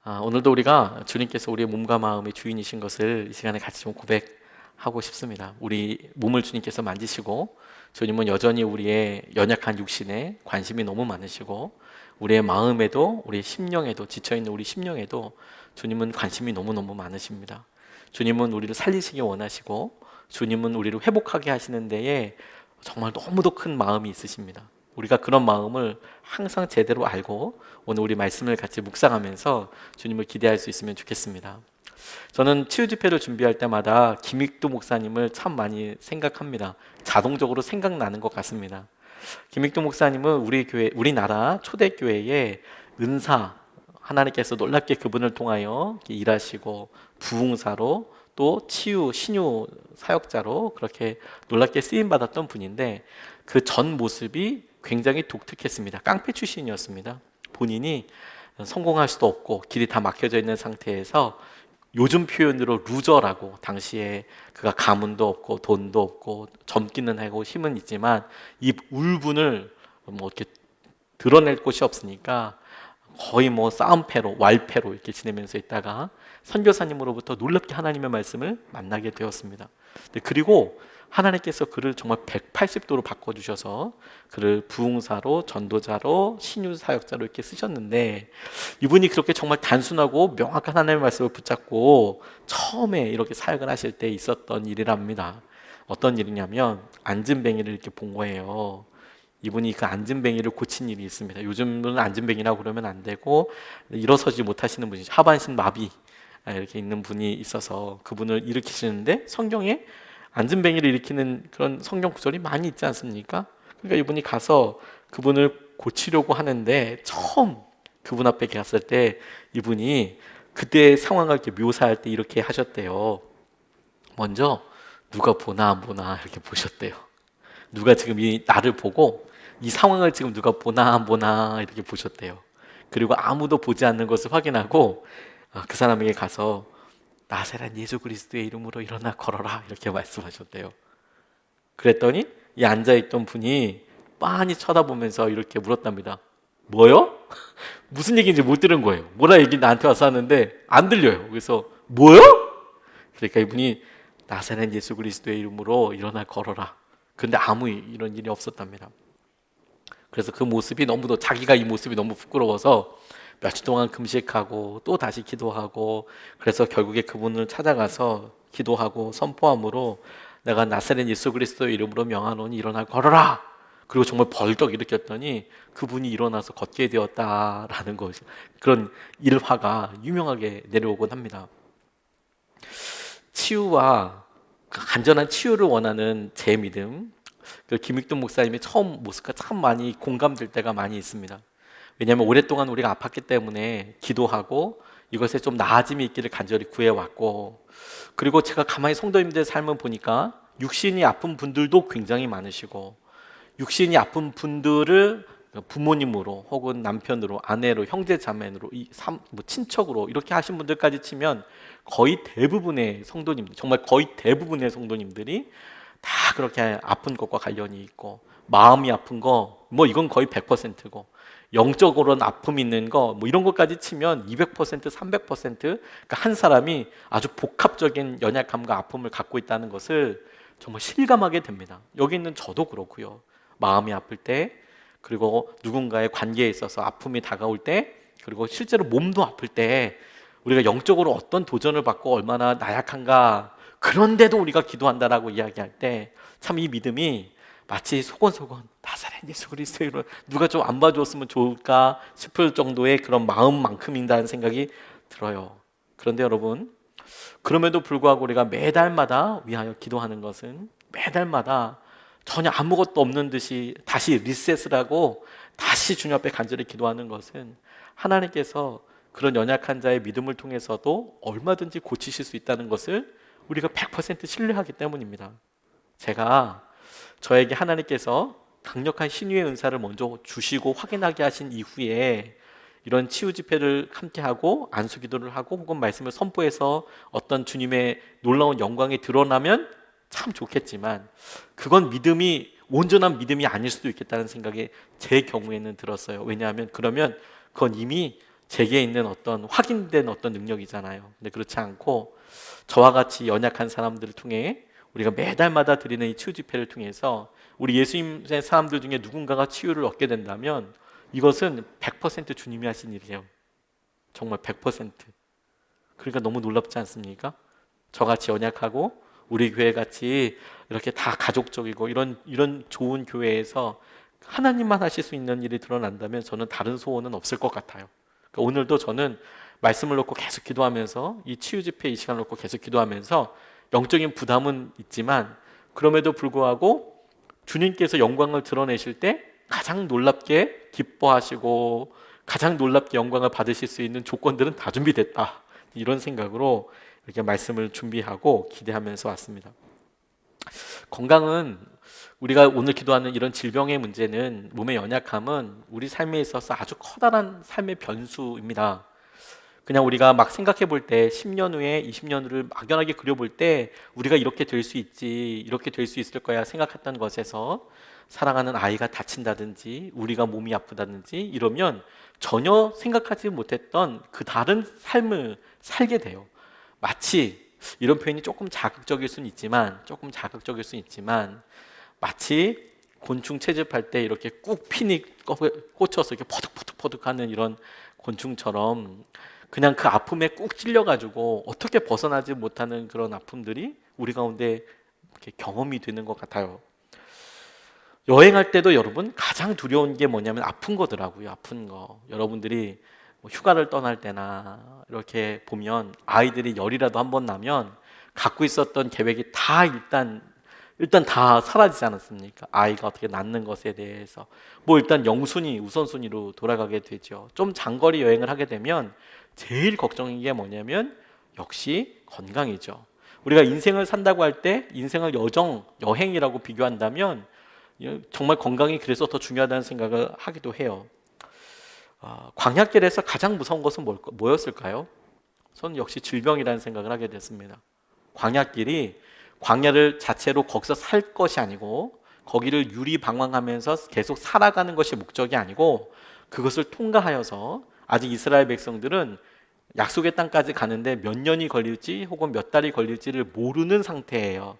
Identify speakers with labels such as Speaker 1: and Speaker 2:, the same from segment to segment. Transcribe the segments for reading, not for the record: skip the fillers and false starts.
Speaker 1: 오늘도 우리가 주님께서 우리의 몸과 마음의 주인이신 것을 이 시간에 같이 좀 고백하고 싶습니다. 우리 몸을 주님께서 만지시고, 주님은 여전히 우리의 연약한 육신에 관심이 너무 많으시고, 우리의 마음에도, 우리의 심령에도, 지쳐있는 우리 심령에도 주님은 관심이 너무너무 많으십니다. 주님은 우리를 살리시기 원하시고, 주님은 우리를 회복하게 하시는 데에 정말 너무도 큰 마음이 있으십니다. 우리가 그런 마음을 항상 제대로 알고 오늘 우리 말씀을 같이 묵상하면서 주님을 기대할 수 있으면 좋겠습니다. 저는 치유 집회를 준비할 때마다 김익두 목사님을 참 많이 생각합니다. 자동적으로 생각나는 것 같습니다. 김익두 목사님은 우리 교회, 우리나라 초대교회의 은사, 하나님께서 놀랍게 그분을 통하여 일하시고 부흥사로 또 치유, 신유 사역자로 그렇게 놀랍게 쓰임 받았던 분인데, 그 전 모습이 굉장히 독특했습니다. 깡패 출신이었습니다. 본인이 성공할 수도 없고 길이 다 막혀져 있는 상태에서, 요즘 표현으로 루저라고, 당시에 그가 가문도 없고 돈도 없고 젊기는 하고 힘은 있지만 이 울분을 뭐 이렇게 드러낼 곳이 없으니까 거의 뭐 싸움패로, 왈패로 이렇게 지내면서 있다가 선교사님으로부터 놀랍게 하나님의 말씀을 만나게 되었습니다. 그리고 하나님께서 그를 정말 180도로 바꿔주셔서 그를 부흥사로, 전도자로, 신유 사역자로 이렇게 쓰셨는데, 이분이 그렇게 정말 단순하고 명확한 하나님의 말씀을 붙잡고 처음에 이렇게 사역을 하실 때 있었던 일이랍니다. 어떤 일이냐면 안진뱅이를 이렇게 본 거예요. 이분이 그 안진뱅이를 고친 일이 있습니다. 요즘은 안진뱅이라고 그러면 안 되고 일어서지 못하시는 분이죠. 하반신 마비 이렇게 있는 분이 있어서 그분을 일으키시는데, 성경에 안진뱅이를 일으키는 그런 성경 구절이 많이 있지 않습니까? 그러니까 이분이 가서 그분을 고치려고 하는데, 처음 그분 앞에 갔을 때 이분이 그때의 상황을 이렇게 묘사할 때 이렇게 하셨대요. 먼저 누가 보나 안 보나 이렇게 보셨대요. 누가 지금 이 나를 보고 이 상황을 지금 누가 보나 안 보나 이렇게 보셨대요. 그리고 아무도 보지 않는 것을 확인하고 그 사람에게 가서 나사렛 예수 그리스도의 이름으로 일어나 걸어라 이렇게 말씀하셨대요. 그랬더니 이 앉아있던 분이 빤히 쳐다보면서 이렇게 물었답니다. 뭐요? 무슨 얘기인지 못 들은 거예요. 뭐라 얘기 나한테 와서 하는데 안 들려요. 그래서 뭐요? 그러니까 이분이 나사렛 예수 그리스도의 이름으로 일어나 걸어라. 그런데 아무 이런 일이 없었답니다. 그래서 그 모습이 너무도, 자기가 이 모습이 너무 부끄러워서 며칠 동안 금식하고 또 다시 기도하고, 그래서 결국에 그분을 찾아가서 기도하고 선포함으로 내가 나사렛 예수 그리스도의 이름으로 명하노니 일어나 걸어라. 그리고 정말 벌떡 일으켰더니 그분이 일어나서 걷게 되었다라는 것이, 그런 일화가 유명하게 내려오곤 합니다. 치유와 간절한 치유를 원하는 제 믿음, 그 김익돈 목사님의 처음 모습과 참 많이 공감될 때가 많이 있습니다. 왜냐하면 오랫동안 우리가 아팠기 때문에 기도하고 이것에 좀 나아짐이 있기를 간절히 구해왔고, 그리고 제가 가만히 성도님들의 삶을 보니까 육신이 아픈 분들도 굉장히 많으시고, 육신이 아픈 분들을 부모님으로 혹은 남편으로, 아내로, 형제 자매로, 친척으로 이렇게 하신 분들까지 치면 거의 대부분의 성도님들, 정말 거의 대부분의 성도님들이 다 그렇게 아픈 것과 관련이 있고, 마음이 아픈 거 뭐 이건 거의 100%고, 영적으로는 아픔이 있는 거 뭐 이런 것까지 치면 200%, 300%, 그러니까 한 사람이 아주 복합적인 연약함과 아픔을 갖고 있다는 것을 정말 실감하게 됩니다. 여기 있는 저도 그렇고요. 마음이 아플 때, 그리고 누군가의 관계에 있어서 아픔이 다가올 때, 그리고 실제로 몸도 아플 때 우리가 영적으로 어떤 도전을 받고 얼마나 나약한가, 그런데도 우리가 기도한다라고 이야기할 때 참 이 믿음이 마치 소곤소곤 나사렛 예수 그리스도로 누가 좀 안 봐줬으면 좋을까 싶을 정도의 그런 마음만큼이라는 생각이 들어요. 그런데 여러분, 그럼에도 불구하고 우리가 매달마다 위하여 기도하는 것은, 매달마다 전혀 아무것도 없는 듯이 다시 리셋을 하고 다시 주님 앞에 간절히 기도하는 것은, 하나님께서 그런 연약한 자의 믿음을 통해서도 얼마든지 고치실 수 있다는 것을 우리가 100% 신뢰하기 때문입니다. 제가 저에게 하나님께서 강력한 신유의 은사를 먼저 주시고 확인하게 하신 이후에 이런 치유 집회를 함께하고 안수기도를 하고 혹은 말씀을 선포해서 어떤 주님의 놀라운 영광이 드러나면 참 좋겠지만, 그건 믿음이 온전한 믿음이 아닐 수도 있겠다는 생각이 제 경우에는 들었어요. 왜냐하면 그러면 그건 이미 제게 있는 어떤 확인된 어떤 능력이잖아요. 근데 그렇지 않고 저와 같이 연약한 사람들을 통해 우리가 매달마다 드리는 이 치유 집회를 통해서 우리 예수님의 사람들 중에 누군가가 치유를 얻게 된다면 이것은 100% 주님이 하신 일이에요. 정말 100%. 그러니까 너무 놀랍지 않습니까? 저같이 연약하고 우리 교회 같이 이렇게 다 가족적이고 이런 좋은 교회에서 하나님만 하실 수 있는 일이 드러난다면 저는 다른 소원은 없을 것 같아요. 그러니까 오늘도 저는 말씀을 놓고 계속 기도하면서 이 치유 집회 이 시간을 놓고 계속 기도하면서 영적인 부담은 있지만 그럼에도 불구하고 주님께서 영광을 드러내실 때 가장 놀랍게 기뻐하시고 가장 놀랍게 영광을 받으실 수 있는 조건들은 다 준비됐다. 이런 생각으로 이렇게 말씀을 준비하고 기대하면서 왔습니다. 건강은 우리가 오늘 기도하는 이런 질병의 문제는 몸의 연약함은 우리 삶에 있어서 아주 커다란 삶의 변수입니다. 그냥 우리가 막 생각해 볼 때 10년 후에 20년 후를 막연하게 그려볼 때 우리가 이렇게 될 수 있지 이렇게 될 수 있을 거야 생각했던 것에서 사랑하는 아이가 다친다든지 우리가 몸이 아프다든지 이러면 전혀 생각하지 못했던 그 다른 삶을 살게 돼요. 마치 이런 표현이 조금 자극적일 수는 있지만 마치 곤충 채집할 때 이렇게 꾹 핀이 꽂혀서 이렇게 퍼득퍼득하는 이런 곤충처럼 그냥 그 아픔에 꾹 찔려가지고 어떻게 벗어나지 못하는 그런 아픔들이 우리 가운데 이렇게 경험이 되는 것 같아요. 여행할 때도 여러분 가장 두려운 게 뭐냐면 아픈 거더라고요. 아픈 거. 여러분들이 뭐 휴가를 떠날 때나 이렇게 보면 아이들이 열이라도 한 번 나면 갖고 있었던 계획이 다 일단 다 사라지지 않았습니까? 아이가 어떻게 낳는 것에 대해서 뭐 일단 영순위 우선순위로 돌아가게 되죠. 좀 장거리 여행을 하게 되면 제일 걱정인 게 뭐냐면 역시 건강이죠. 우리가 인생을 산다고 할 때 인생을 여행이라고 비교한다면 정말 건강이 그래서 더 중요하다는 생각을 하기도 해요. 광야길에서 가장 무서운 것은 뭐였을까요? 저는 역시 질병이라는 생각을 하게 됐습니다. 광야를 자체로 거기서 살 것이 아니고 거기를 유리방황하면서 계속 살아가는 것이 목적이 아니고 그것을 통과하여서 아직 이스라엘 백성들은 약속의 땅까지 가는데 몇 년이 걸릴지 혹은 몇 달이 걸릴지를 모르는 상태예요.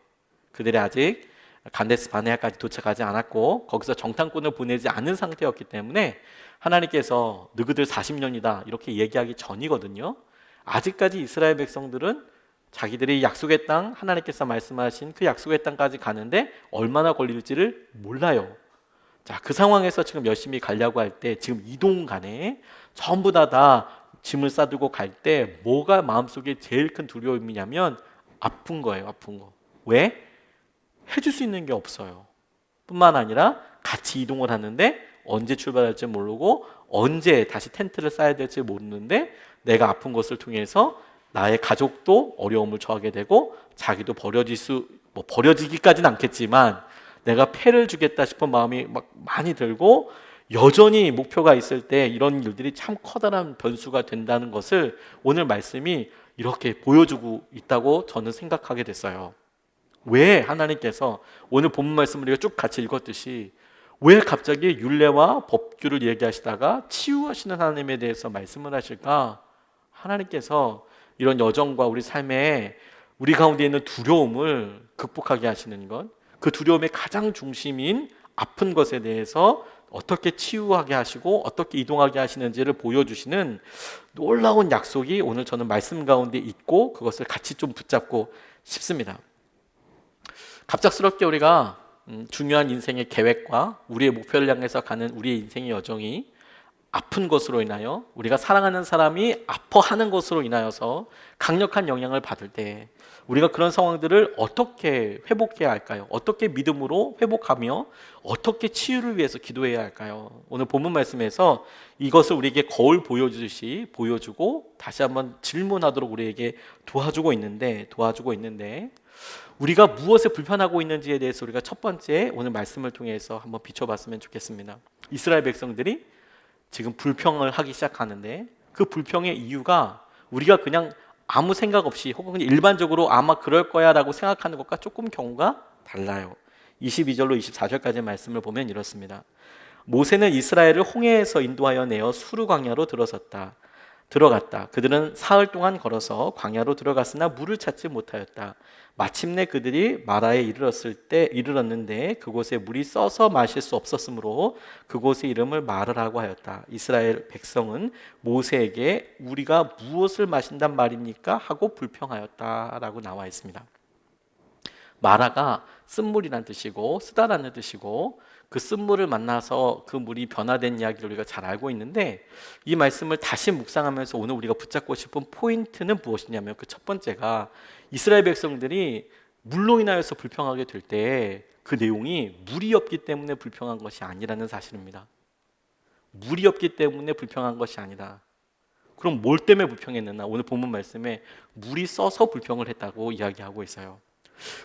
Speaker 1: 그들이 아직 간데스 바네아까지 도착하지 않았고 거기서 정탐꾼을 보내지 않은 상태였기 때문에 하나님께서 너희들 40년이다 이렇게 얘기하기 전이거든요. 아직까지 이스라엘 백성들은 자기들이 약속의 땅 하나님께서 말씀하신 그 약속의 땅까지 가는데 얼마나 걸릴지를 몰라요. 자, 그 상황에서 지금 열심히 가려고 할 때 지금 이동 간에 전부 다 짐을 싸들고 갈 때 뭐가 마음속에 제일 큰 두려움이냐면 아픈 거예요. 아픈 거. 왜? 해줄 수 있는 게 없어요. 뿐만 아니라 같이 이동을 하는데 언제 출발할지 모르고 언제 다시 텐트를 쌓아야 될지 모르는데 내가 아픈 것을 통해서 나의 가족도 어려움을 처하게 되고 자기도 버려지기까지는 않겠지만 내가 폐를 주겠다 싶은 마음이 막 많이 들고 여전히 목표가 있을 때 이런 일들이 참 커다란 변수가 된다는 것을 오늘 말씀이 이렇게 보여주고 있다고 저는 생각하게 됐어요. 왜 하나님께서 오늘 본문 말씀을 우리가 쭉 같이 읽었듯이 왜 갑자기 율례와 법규를 얘기하시다가 치유하시는 하나님에 대해서 말씀을 하실까? 하나님께서 이런 여정과 우리 삶에 우리 가운데 있는 두려움을 극복하게 하시는 것, 그 두려움의 가장 중심인 아픈 것에 대해서 어떻게 치유하게 하시고 어떻게 이동하게 하시는지를 보여주시는 놀라운 약속이 오늘 저는 말씀 가운데 있고 그것을 같이 좀 붙잡고 싶습니다. 갑작스럽게 우리가 중요한 인생의 계획과 우리의 목표를 향해서 가는 우리의 인생의 여정이 아픈 것으로 인하여 우리가 사랑하는 사람이 아파하는 것으로 인하여서 강력한 영향을 받을 때 우리가 그런 상황들을 어떻게 회복해야 할까요? 어떻게 믿음으로 회복하며 어떻게 치유를 위해서 기도해야 할까요? 오늘 본문 말씀에서 이것을 우리에게 거울 보여주듯이 보여주고 다시 한번 질문하도록 우리에게 도와주고 있는데 우리가 무엇에 불편하고 있는지에 대해서 우리가 첫 번째 오늘 말씀을 통해서 한번 비춰봤으면 좋겠습니다. 이스라엘 백성들이 지금 불평을 하기 시작하는데 그 불평의 이유가 우리가 그냥 아무 생각 없이 혹은 일반적으로 아마 그럴 거야 라고 생각하는 것과 조금 경우가 달라요. 22절로 24절까지 말씀을 보면 이렇습니다. 모세는 이스라엘을 홍해에서 인도하여 내어 수르 광야로 들어섰다. 들어갔다. 그들은 사흘 동안 걸어서 광야로 들어갔으나 물을 찾지 못하였다. 마침내 그들이 마라에 이르렀는데 그곳에 물이 써서 마실 수 없었으므로 그곳의 이름을 마르라고 하였다. 이스라엘 백성은 모세에게 우리가 무엇을 마신단 말입니까? 하고 불평하였다라고 나와 있습니다. 마라가 쓴물이란 뜻이고 쓰다라는 뜻이고, 그 쓴물을 만나서 그 물이 변화된 이야기를 우리가 잘 알고 있는데, 이 말씀을 다시 묵상하면서 오늘 우리가 붙잡고 싶은 포인트는 무엇이냐면, 그 첫 번째가 이스라엘 백성들이 물로 인하여서 불평하게 될 때 그 내용이 물이 없기 때문에 불평한 것이 아니라는 사실입니다. 물이 없기 때문에 불평한 것이 아니다. 그럼 뭘 때문에 불평했느냐? 오늘 본문 말씀에 물이 써서 불평을 했다고 이야기하고 있어요.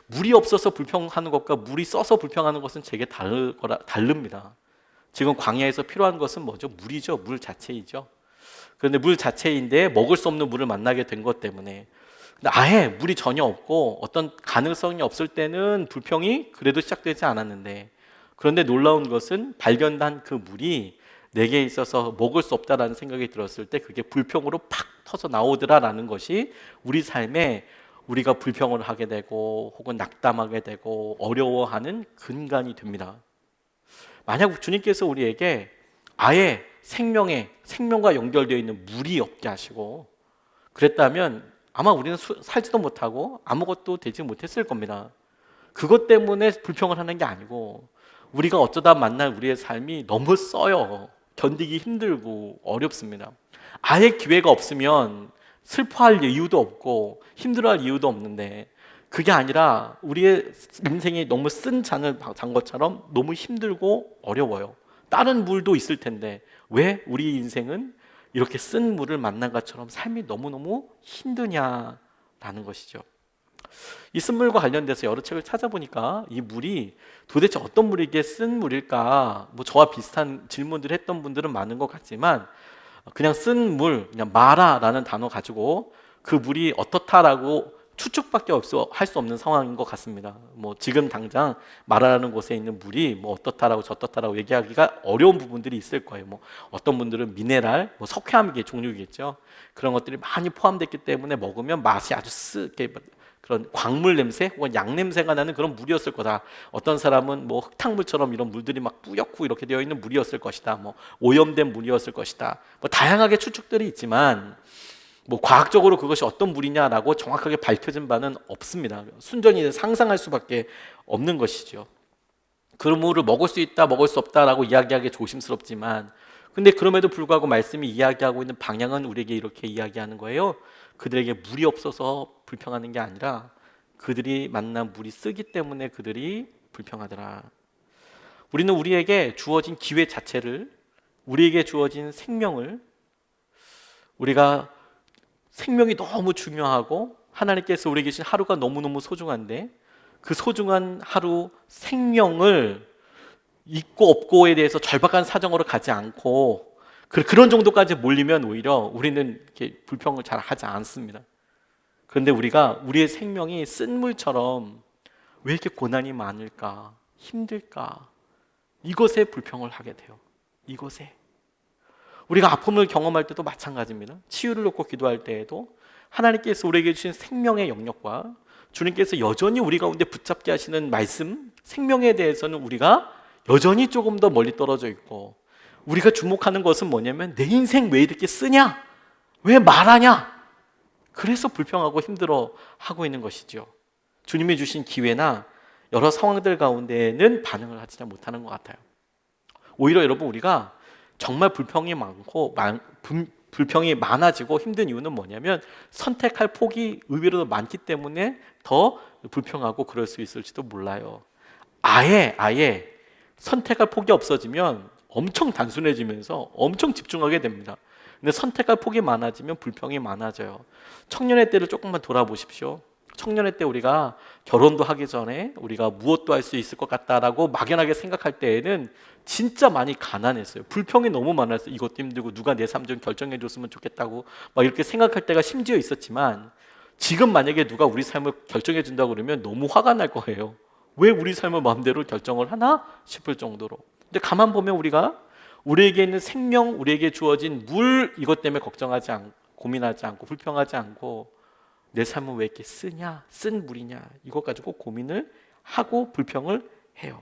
Speaker 1: 물이 없어서 불평하는 것과 물이 써서 불평하는 것은 되게 다릅니다. 지금 광야에서 필요한 것은 뭐죠? 물이죠. 물 자체이죠. 그런데 물 자체인데 먹을 수 없는 물을 만나게 된 것 때문에, 근데 아예 물이 전혀 없고 어떤 가능성이 없을 때는 불평이 그래도 시작되지 않았는데, 그런데 놀라운 것은 발견한 그 물이 내게 있어서 먹을 수 없다라는 생각이 들었을 때 그게 불평으로 팍 터져 나오더라라는 것이 우리 삶에 우리가 불평을 하게 되고 혹은 낙담하게 되고 어려워하는 근간이 됩니다. 만약 주님께서 우리에게 아예 생명과 연결되어 있는 물이 없게 하시고 그랬다면 아마 우리는 살지도 못하고 아무것도 되지 못했을 겁니다. 그것 때문에 불평을 하는 게 아니고, 우리가 어쩌다 만날 우리의 삶이 너무 써요. 견디기 힘들고 어렵습니다. 아예 기회가 없으면 슬퍼할 이유도 없고 힘들어할 이유도 없는데, 그게 아니라 우리의 인생이 너무 쓴 잔을 잔 것처럼 너무 힘들고 어려워요. 다른 물도 있을 텐데 왜 우리 인생은 이렇게 쓴 물을 만난 것처럼 삶이 너무너무 힘드냐라는 것이죠. 이 쓴물과 관련돼서 여러 책을 찾아보니까 이 물이 도대체 어떤 물이기에 쓴 물일까, 저와 비슷한 질문들을 했던 분들은 많은 것 같지만, 그냥 쓴 물, 그냥 마라라는 단어 가지고 그 물이 어떻다라고 추측밖에 할 수 없는 상황인 것 같습니다. 지금 당장 마라라는 곳에 있는 물이 어떻다라고 저떻다라고 얘기하기가 어려운 부분들이 있을 거예요. 어떤 분들은 미네랄, 석회암의 종류겠죠. 그런 것들이 많이 포함됐기 때문에 먹으면 맛이 아주 쓰게, 그런 광물 냄새 혹은 양 냄새가 나는 그런 물이었을 거다. 어떤 사람은 흙탕물처럼 이런 물들이 막 뿌옇고 이렇게 되어 있는 물이었을 것이다. 오염된 물이었을 것이다. 다양하게 추측들이 있지만 과학적으로 그것이 어떤 물이냐라고 정확하게 밝혀진 바는 없습니다. 순전히 상상할 수밖에 없는 것이죠. 그 물을 먹을 수 있다, 먹을 수 없다라고 이야기하기 조심스럽지만, 근데 그럼에도 불구하고 말씀이 이야기하고 있는 방향은 우리에게 이렇게 이야기하는 거예요. 그들에게 물이 없어서 불평하는 게 아니라 그들이 만난 물이 쓰기 때문에 그들이 불평하더라. 우리는 우리에게 주어진 기회 자체를, 우리에게 주어진 생명을, 우리가 생명이 너무 중요하고 하나님께서 우리에게 주신 하루가 너무너무 소중한데, 그 소중한 하루 생명을 있고 없고에 대해서 절박한 사정으로 가지 않고 그런 정도까지 몰리면 오히려 우리는 이렇게 불평을 잘 하지 않습니다. 그런데 우리가 우리의 생명이 쓴 물처럼 왜 이렇게 고난이 많을까, 힘들까, 이것에 불평을 하게 돼요. 이것에. 우리가 아픔을 경험할 때도 마찬가지입니다. 치유를 놓고 기도할 때에도 하나님께서 우리에게 주신 생명의 영역과 주님께서 여전히 우리 가운데 붙잡게 하시는 말씀, 생명에 대해서는 우리가 여전히 조금 더 멀리 떨어져 있고, 우리가 주목하는 것은 뭐냐면 내 인생 왜 이렇게 쓰냐? 왜 말하냐? 그래서 불평하고 힘들어하고 있는 것이죠. 주님이 주신 기회나 여러 상황들 가운데는 반응을 하지 못하는 것 같아요. 오히려 여러분, 우리가 정말 불평이 많아지고 힘든 이유는 뭐냐면 선택할 폭이 의외로 많기 때문에 더 불평하고 그럴 수 있을지도 몰라요. 아예 선택할 폭이 없어지면 엄청 단순해지면서 엄청 집중하게 됩니다. 근데 선택할 폭이 많아지면 불평이 많아져요. 청년의 때를 조금만 돌아보십시오. 청년의 때 우리가 결혼도 하기 전에 우리가 무엇도 할 수 있을 것 같다라고 막연하게 생각할 때에는 진짜 많이 가난했어요. 불평이 너무 많았어요. 이것도 힘들고 누가 내 삶 좀 결정해 줬으면 좋겠다고 막 이렇게 생각할 때가 심지어 있었지만, 지금 만약에 누가 우리 삶을 결정해 준다고 그러면 너무 화가 날 거예요. 왜 우리 삶을 마음대로 결정을 하나 싶을 정도로. 근데 가만 보면 우리가 우리에게 있는 생명, 우리에게 주어진 물, 이것 때문에 걱정하지 않고 고민하지 않고 불평하지 않고 내 삶은 왜 이렇게 쓴 물이냐, 이것 가지고 고민을 하고 불평을 해요.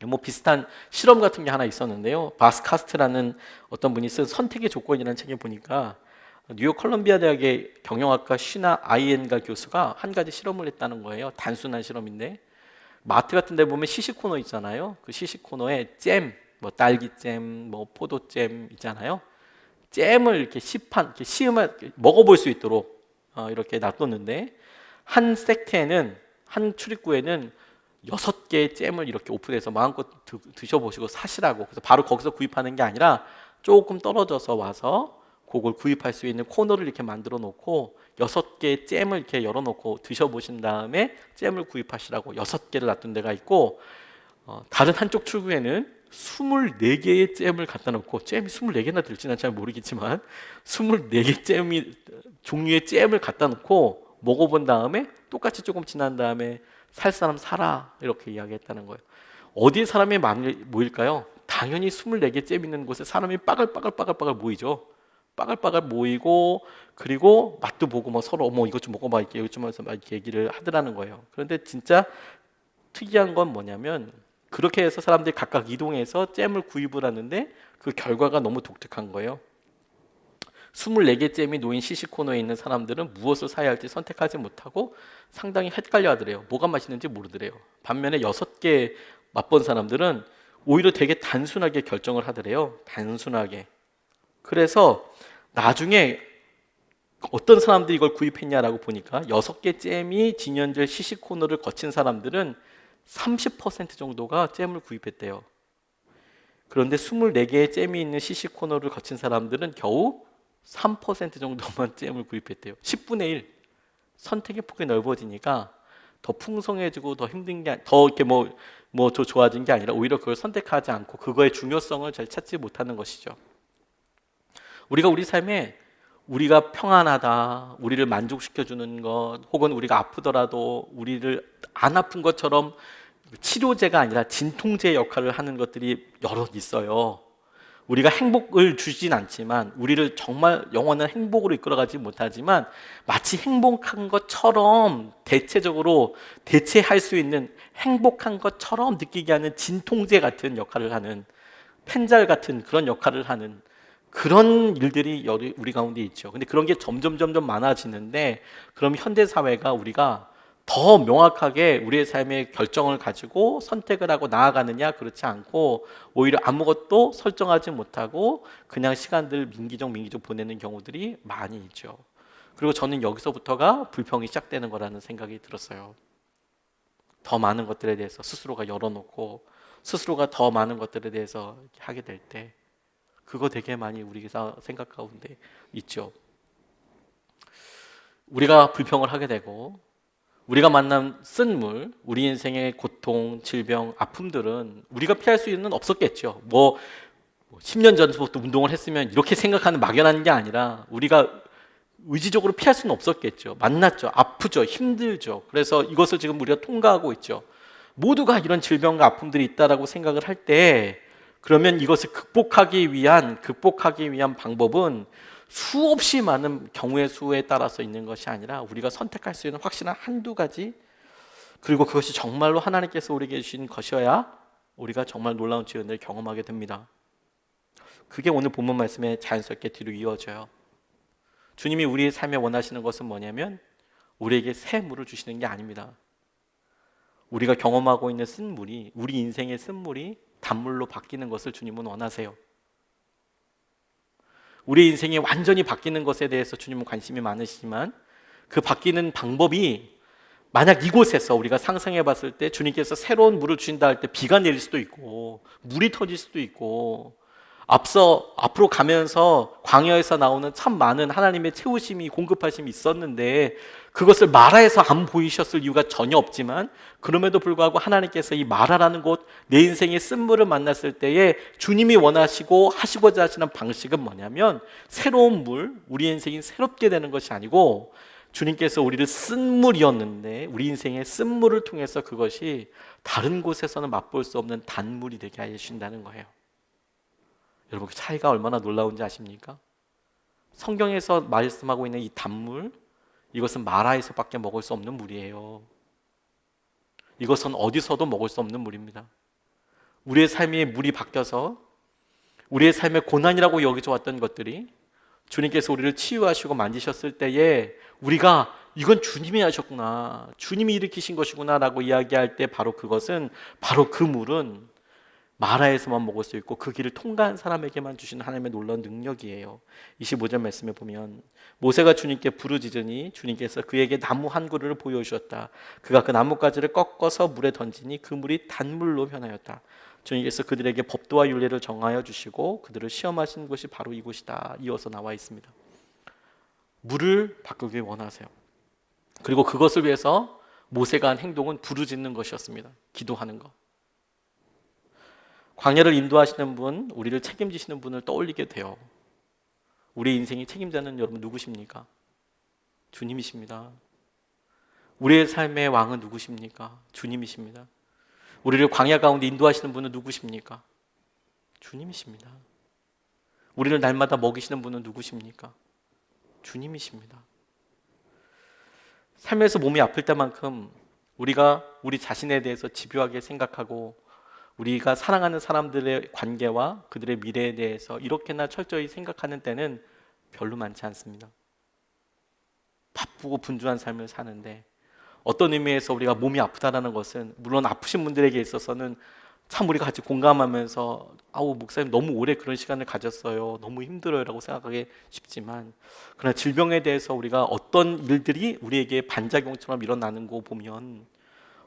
Speaker 1: 뭐 비슷한 실험 같은 게 하나 있었는데요. 바스카스트라는 어떤 분이 쓴 선택의 조건이라는 책에 보니까 뉴욕 컬럼비아 대학의 경영학과 쉬나 아이엔가 교수가 한 가지 실험을 했다는 거예요. 단순한 실험인데, 마트 같은 데 보면 시식 코너 있잖아요. 그 시식 코너에 잼, 뭐 딸기잼, 뭐 포도잼 있잖아요. 잼을 이렇게 이렇게 씌우면 먹어볼 수 있도록 이렇게 놔뒀는데, 한 섹트에는, 한 출입구에는 6개의 잼을 이렇게 오픈해서 마음껏 드셔보시고 사시라고. 그래서 바로 거기서 구입하는 게 아니라 조금 떨어져서 와서 그걸 구입할 수 있는 코너를 이렇게 만들어 놓고 6개의 잼을 이렇게 열어놓고 드셔보신 다음에 잼을 구입하시라고 6개를 놔둔 데가 있고, 다른 한쪽 출구에는 24개의 잼을 갖다 놓고, 잼이 24개나 될지는 잘 모르겠지만 24개 종류의 잼을 갖다 놓고 먹어본 다음에 똑같이 조금 지난 다음에 살 사람 사라, 이렇게 이야기했다는 거예요. 어디에 사람이 많이 모일까요? 당연히 24개 잼 있는 곳에 사람이 빠글빠글 모이죠. 빠글빠글 모이고, 그리고 맛도 보고 뭐 서로 이것 좀 먹어봐, 이것 좀 해서 막 이렇게 얘기를 하더라는 거예요. 그런데 진짜 특이한 건 뭐냐면, 그렇게 해서 사람들이 각각 이동해서 잼을 구입을 하는데 그 결과가 너무 독특한 거예요. 24개 잼이 놓인 시식 코너에 있는 사람들은 무엇을 사야 할지 선택하지 못하고 상당히 헷갈려 하더래요. 뭐가 맛있는지 모르더래요. 반면에 6개 맛본 사람들은 오히려 되게 단순하게 결정을 하더래요. 단순하게. 그래서 나중에 어떤 사람들이 이걸 구입했냐라고 보니까 6개 잼이 진연될 시식 코너를 거친 사람들은 30% 정도가 잼을 구입했대요. 그런데 24개의 잼이 있는 시식 코너를 거친 사람들은 겨우 3% 정도만 잼을 구입했대요. 10분의 1. 선택의 폭이 넓어지니까 더 풍성해지고 더 힘든 게, 더 이렇게 더 좋아진 게 아니라 오히려 그걸 선택하지 않고 그거의 중요성을 잘 찾지 못하는 것이죠. 우리가 우리 삶에 우리가 평안하다, 우리를 만족시켜주는 것, 혹은 우리가 아프더라도 우리를 안 아픈 것처럼 치료제가 아니라 진통제 역할을 하는 것들이 여러 있어요. 우리가 행복을 주진 않지만, 우리를 정말 영원한 행복으로 이끌어가지 못하지만 마치 행복한 것처럼 대체적으로 대체할 수 있는, 행복한 것처럼 느끼게 하는 진통제 같은 역할을 하는, 펜잘 같은 그런 역할을 하는 그런 일들이 우리 가운데 있죠. 근데 그런 게 점점 많아지는데, 그럼 현대 사회가 우리가 더 명확하게 우리의 삶의 결정을 가지고 선택을 하고 나아가느냐? 그렇지 않고 오히려 아무것도 설정하지 못하고 그냥 시간들 민기적 보내는 경우들이 많이 있죠. 그리고 저는 여기서부터가 불평이 시작되는 거라는 생각이 들었어요. 더 많은 것들에 대해서 스스로가 열어놓고 스스로가 더 많은 것들에 대해서 하게 될 때, 그거 되게 많이 우리 생각 가운데 있죠. 우리가 불평을 하게 되고, 우리가 만난 쓴물, 우리 인생의 고통, 질병, 아픔들은 우리가 피할 수 있는 없었겠죠. 10년 전부터 운동을 했으면 이렇게 생각하는 막연한 게 아니라 우리가 의지적으로 피할 수는 없었겠죠. 만났죠. 아프죠. 힘들죠. 그래서 이것을 지금 우리가 통과하고 있죠. 모두가 이런 질병과 아픔들이 있다라고 생각을 할 때, 그러면 이것을 극복하기 위한 방법은 수없이 많은 경우의 수에 따라서 있는 것이 아니라 우리가 선택할 수 있는 확실한 한두 가지, 그리고 그것이 정말로 하나님께서 우리에게 주신 것이어야 우리가 정말 놀라운 지은을 경험하게 됩니다. 그게 오늘 본문 말씀에 자연스럽게 뒤로 이어져요. 주님이 우리의 삶에 원하시는 것은 뭐냐면 우리에게 새 물을 주시는 게 아닙니다. 우리가 경험하고 있는 쓴물이, 우리 인생의 쓴물이 단물로 바뀌는 것을 주님은 원하세요. 우리 인생이 완전히 바뀌는 것에 대해서 주님은 관심이 많으시지만, 그 바뀌는 방법이, 만약 이곳에서 우리가 상상해 봤을 때 주님께서 새로운 물을 주신다 할 때 비가 내릴 수도 있고 물이 터질 수도 있고, 앞으로 가면서 광야에서 나오는 참 많은 하나님의 채우심이, 공급하심이 있었는데 그것을 마라에서 안 보이셨을 이유가 전혀 없지만, 그럼에도 불구하고 하나님께서 이 마라라는 곳, 내 인생의 쓴물을 만났을 때에 주님이 원하시고 하시고자 하시는 방식은 뭐냐면, 새로운 물, 우리 인생이 새롭게 되는 것이 아니고 주님께서 우리를 쓴물이었는데 우리 인생의 쓴물을 통해서 그것이 다른 곳에서는 맛볼 수 없는 단물이 되게 하신다는 거예요. 여러분 그 차이가 얼마나 놀라운지 아십니까? 성경에서 말씀하고 있는 이 단물, 이것은 마라에서밖에 먹을 수 없는 물이에요. 이것은 어디서도 먹을 수 없는 물입니다. 우리의 삶이 물이 바뀌어서 우리의 삶의 고난이라고 여기져 왔던 것들이 주님께서 우리를 치유하시고 만지셨을 때에 우리가 이건 주님이 하셨구나, 주님이 일으키신 것이구나 라고 이야기할 때 바로 그것은, 바로 그 물은 마라에서만 먹을 수 있고 그 길을 통과한 사람에게만 주시는 하나님의 놀라운 능력이에요. 25절 말씀에 보면 모세가 주님께 부르짖으니 주님께서 그에게 나무 한 그루를 보여주셨다. 그가 그 나뭇가지를 꺾어서 물에 던지니 그 물이 단물로 변하였다. 주님께서 그들에게 법도와 율례를 정하여 주시고 그들을 시험하신 곳이 바로 이곳이다. 이어서 나와 있습니다. 물을 바꾸길 원하세요. 그리고 그것을 위해서 모세가 한 행동은 부르짖는 것이었습니다. 기도하는 것. 광야를 인도하시는 분, 우리를 책임지시는 분을 떠올리게 돼요. 우리 인생의 책임자는 여러분 누구십니까? 주님이십니다. 우리의 삶의 왕은 누구십니까? 주님이십니다. 우리를 광야 가운데 인도하시는 분은 누구십니까? 주님이십니다. 우리를 날마다 먹이시는 분은 누구십니까? 주님이십니다. 삶에서 몸이 아플 때만큼 우리가 우리 자신에 대해서 집요하게 생각하고 우리가 사랑하는 사람들의 관계와 그들의 미래에 대해서 이렇게나 철저히 생각하는 때는 별로 많지 않습니다. 바쁘고 분주한 삶을 사는데 어떤 의미에서 우리가 몸이 아프다는 것은 물론 아프신 분들에게 있어서는 참 우리가 같이 공감하면서 아우 목사님 너무 오래 그런 시간을 가졌어요, 너무 힘들어요 라고 생각하기 쉽지만, 그러나 질병에 대해서 우리가 어떤 일들이 우리에게 반작용처럼 일어나는 거 보면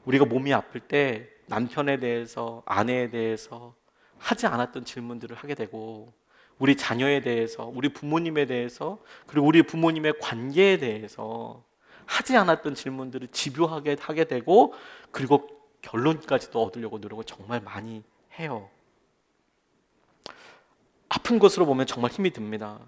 Speaker 1: 우리가 몸이 아플 때 남편에 대해서, 아내에 대해서 하지 않았던 질문들을 하게 되고 우리 자녀에 대해서, 우리 부모님에 대해서, 그리고 우리 부모님의 관계에 대해서 하지 않았던 질문들을 집요하게 하게 되고 그리고 결론까지도 얻으려고 노력을 정말 많이 해요. 아픈 것으로 보면 정말 힘이 듭니다.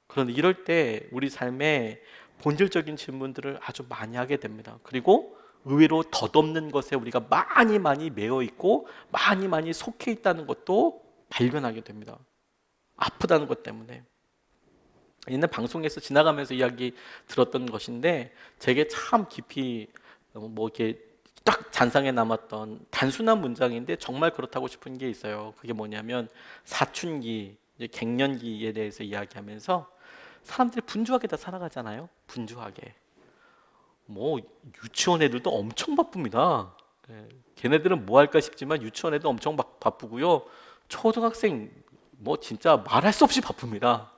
Speaker 1: 그런데 이럴 때 우리 삶에 본질적인 질문들을 아주 많이 하게 됩니다. 그리고 의외로 덧없는 것에 우리가 많이 매여 있고 많이 속해 있다는 것도 발견하게 됩니다. 아프다는 것 때문에. 옛날 방송에서 지나가면서 이야기 들었던 것인데 제게 참 깊이 이렇게 딱 잔상에 남았던 단순한 문장인데 정말 그렇다고 싶은 게 있어요. 그게 뭐냐면 사춘기, 이제 갱년기에 대해서 이야기하면서 사람들이 분주하게 다 살아가잖아요. 분주하게. 뭐 유치원 애들도 엄청 바쁩니다. 걔네들은 뭐 할까 싶지만 유치원 애도 엄청 바쁘고요. 초등학생 뭐 진짜 말할 수 없이 바쁩니다.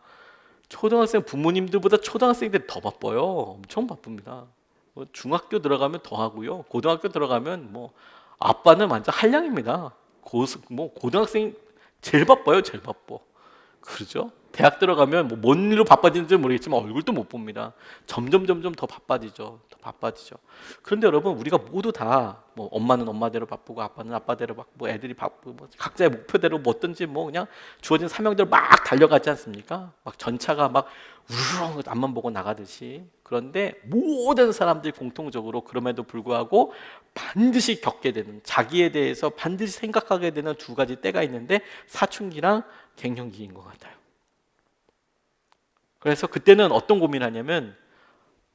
Speaker 1: 초등학생 부모님들보다 초등학생들이 더 바빠요. 엄청 바쁩니다. 뭐 중학교 들어가면 더 하고요. 고등학교 들어가면 뭐 아빠는 완전 한량입니다. 뭐 고등학생 제일 바빠요. 제일 바빠. 그러죠? 대학 들어가면 뭐 뭔 일로 바빠지는지 모르겠지만 얼굴도 못 봅니다. 점점 더 바빠지죠. 더 바빠지죠. 그런데 여러분 우리가 모두 다 뭐 엄마는 엄마대로 바쁘고 아빠는 아빠대로 바쁘고 애들이 바쁘고 뭐 각자의 목표대로 뭐 어떤지 뭐 그냥 주어진 사명대로 막 달려가지 않습니까? 막 전차가 막 우르르 앞만 보고 나가듯이. 그런데 모든 사람들이 공통적으로 그럼에도 불구하고 반드시 겪게 되는, 자기에 대해서 반드시 생각하게 되는 두 가지 때가 있는데 사춘기랑 갱년기인 것 같아요. 그래서 그때는 어떤 고민을 하냐면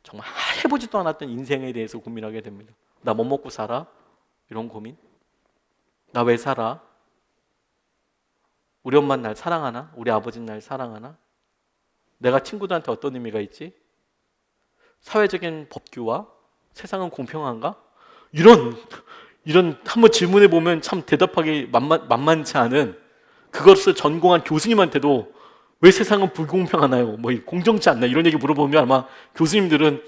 Speaker 1: 정말 해보지도 않았던 인생에 대해서 고민하게 됩니다. 나 뭐 먹고 살아? 이런 고민. 나 왜 살아? 우리 엄마는 날 사랑하나? 우리 아버지는 날 사랑하나? 내가 친구들한테 어떤 의미가 있지? 사회적인 법규와 세상은 공평한가? 이런 한번 질문해 보면 참 대답하기 만만치 않은, 그것을 전공한 교수님한테도 왜 세상은 불공평하나요? 뭐 공정치 않나? 이런 얘기 물어보면 아마 교수님들은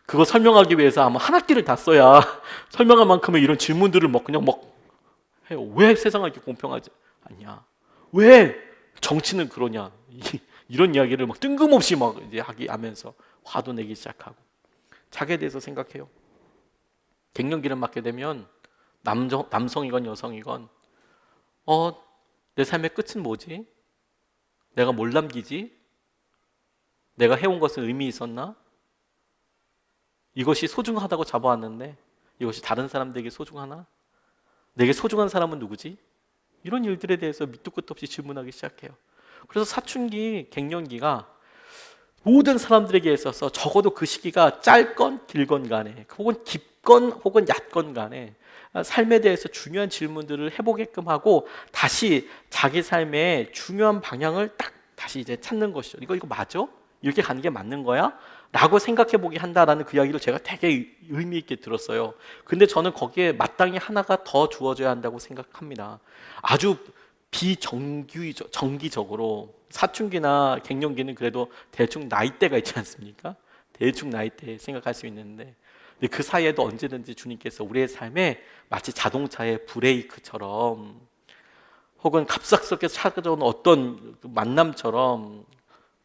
Speaker 1: 그거 설명하기 위해서 아마 한 학기를 다 써야 설명할 만큼의 이런 질문들을 그냥 해요. 왜 세상은 이렇게 공평하지 않냐? 왜 정치는 그러냐? 이런 이야기를 뜬금없이 이제 하면서 화도 내기 시작하고 자기에 대해서 생각해요. 갱년기를 맞게 되면 남성이건 여성이건 내 삶의 끝은 뭐지? 내가 뭘 남기지? 내가 해온 것은 의미 있었나? 이것이 소중하다고 잡아왔는데 이것이 다른 사람들에게 소중하나? 내게 소중한 사람은 누구지? 이런 일들에 대해서 밑도 끝도 없이 질문하기 시작해요. 그래서 사춘기, 갱년기가 모든 사람들에게 있어서 적어도 그 시기가 짧건 길건 간에 혹은 깊건 혹은 얕건 간에 삶에 대해서 중요한 질문들을 해보게끔 하고 다시 자기 삶의 중요한 방향을 딱 다시 이제 찾는 것이죠. 이거 맞아? 이렇게 가는 게 맞는 거야? 라고 생각해 보게 한다라는 그 이야기를 제가 되게 의미 있게 들었어요. 근데 저는 거기에 마땅히 하나가 더 주어져야 한다고 생각합니다. 아주 정기적으로 사춘기나 갱년기는 그래도 대충 나이대가 있지 않습니까? 대충 나이대 생각할 수 있는데 근데 그 사이에도 언제든지 주님께서 우리의 삶에 마치 자동차의 브레이크처럼 혹은 갑작스럽게 찾아오는 어떤 만남처럼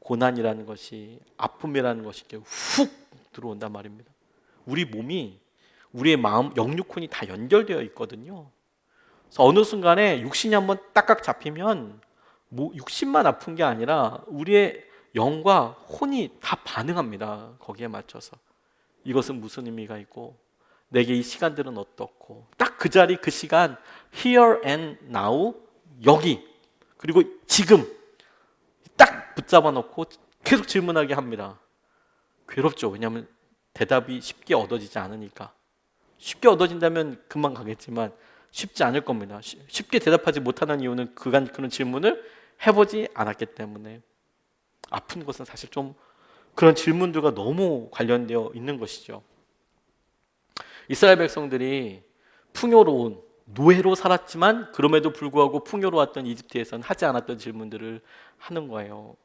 Speaker 1: 고난이라는 것이, 아픔이라는 것이 이렇게 훅 들어온단 말입니다. 우리 몸이, 우리의 마음, 영육혼이 다 연결되어 있거든요. 그래서 어느 순간에 육신이 한번 딱딱 잡히면 육신만 아픈 게 아니라 우리의 영과 혼이 다 반응합니다. 거기에 맞춰서. 이것은 무슨 의미가 있고 내게 이 시간들은 어떻고 딱 그 자리 그 시간 here and now 여기 그리고 지금 딱 붙잡아 놓고 계속 질문하게 합니다. 괴롭죠. 왜냐하면 대답이 쉽게 얻어지지 않으니까. 쉽게 얻어진다면 금방 가겠지만 쉽지 않을 겁니다. 쉽게 대답하지 못하는 이유는 그런 질문을 해보지 않았기 때문에. 아픈 것은 사실 좀 그런 질문들과 너무 관련되어 있는 것이죠. 이스라엘 백성들이 풍요로운 노예로 살았지만 그럼에도 불구하고 풍요로웠던 이집트에서는 하지 않았던 질문들을 하는 거예요.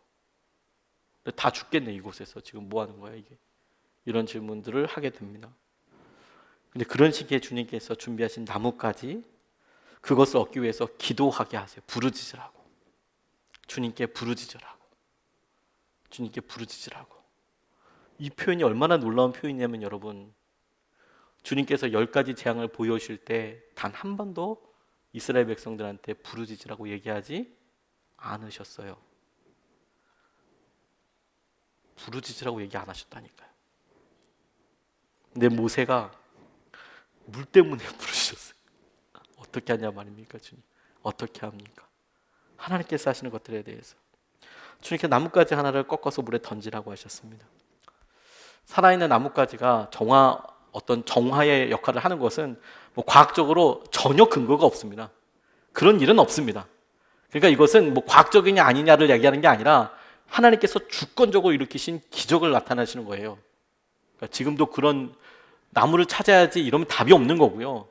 Speaker 1: 다 죽겠네 이곳에서 지금 뭐 하는 거야 이게. 이런 질문들을 하게 됩니다. 근데 그런 시기에 주님께서 준비하신 나뭇가지 그것을 얻기 위해서 기도하게 하세요. 부르짖으라고. 주님께 부르짖으라고. 주님께 부르짖으라고. 이 표현이 얼마나 놀라운 표현이냐면 여러분 주님께서 10가지 재앙을 보여주실 때 단 한 번도 이스라엘 백성들한테 부르짖으라고 얘기하지 않으셨어요. 부르짖으라고 얘기 안 하셨다니까요. 근데 모세가 물 때문에 부르셨어요. 어떻게 하냐 말입니까 주님? 어떻게 합니까? 하나님께서 하시는 것들에 대해서 주님께서 나뭇가지 하나를 꺾어서 물에 던지라고 하셨습니다. 살아있는 나뭇가지가 어떤 정화의 역할을 하는 것은 뭐 과학적으로 전혀 근거가 없습니다. 그런 일은 없습니다. 그러니까 이것은 뭐 과학적이냐 아니냐를 얘기하는 게 아니라 하나님께서 주권적으로 일으키신 기적을 나타내시는 거예요. 그러니까 지금도 그런 나무를 찾아야지 이러면 답이 없는 거고요.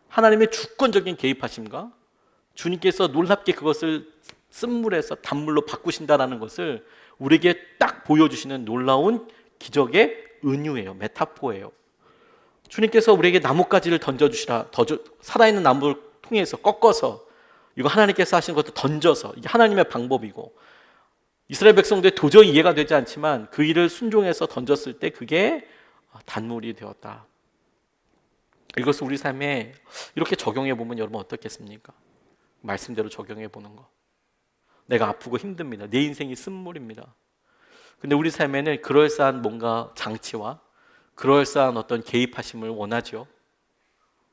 Speaker 1: 하나님의 주권적인 개입하심과 주님께서 놀랍게 그것을 쓴물에서 단물로 바꾸신다라는 것을 우리에게 딱 보여주시는 놀라운 기적의 은유예요. 메타포예요. 주님께서 우리에게 나뭇가지를 던져주시라. 살아있는 나무를 통해서 꺾어서 이거 하나님께서 하신 것도 던져서 이게 하나님의 방법이고 이스라엘 백성들이 도저히 이해가 되지 않지만 그 일을 순종해서 던졌을 때 그게 단물이 되었다. 이것을 우리 삶에 이렇게 적용해 보면 여러분 어떻겠습니까? 말씀대로 적용해 보는 거. 내가 아프고 힘듭니다. 내 인생이 쓴물입니다. 근데 우리 삶에는 그럴싸한 뭔가 장치와 그럴싸한 어떤 개입하심을 원하죠.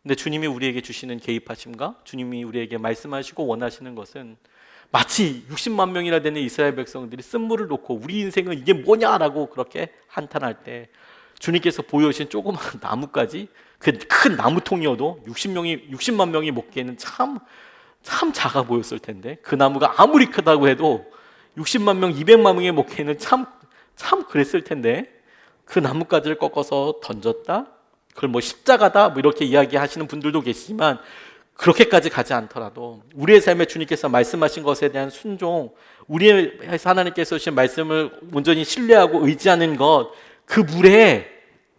Speaker 1: 근데 주님이 우리에게 주시는 개입하심과 주님이 우리에게 말씀하시고 원하시는 것은 마치 60만 명이나 되는 이스라엘 백성들이 쓴물을 놓고 우리 인생은 이게 뭐냐라고 그렇게 한탄할 때 주님께서 보여주신 조그만 나뭇가지 그 큰 나무통이어도 60만 명이 먹기에는 참 작아 보였을 텐데 그 나무가 아무리 크다고 해도 60만 명, 200만 명이 먹기에는 참 그랬을 텐데 그 나뭇가지를 꺾어서 던졌다? 그걸 뭐 십자가다? 뭐 이렇게 이야기하시는 분들도 계시지만 그렇게까지 가지 않더라도 우리의 삶에 주님께서 말씀하신 것에 대한 순종, 우리의 하나님께서 주신 말씀을 온전히 신뢰하고 의지하는 것, 그 물에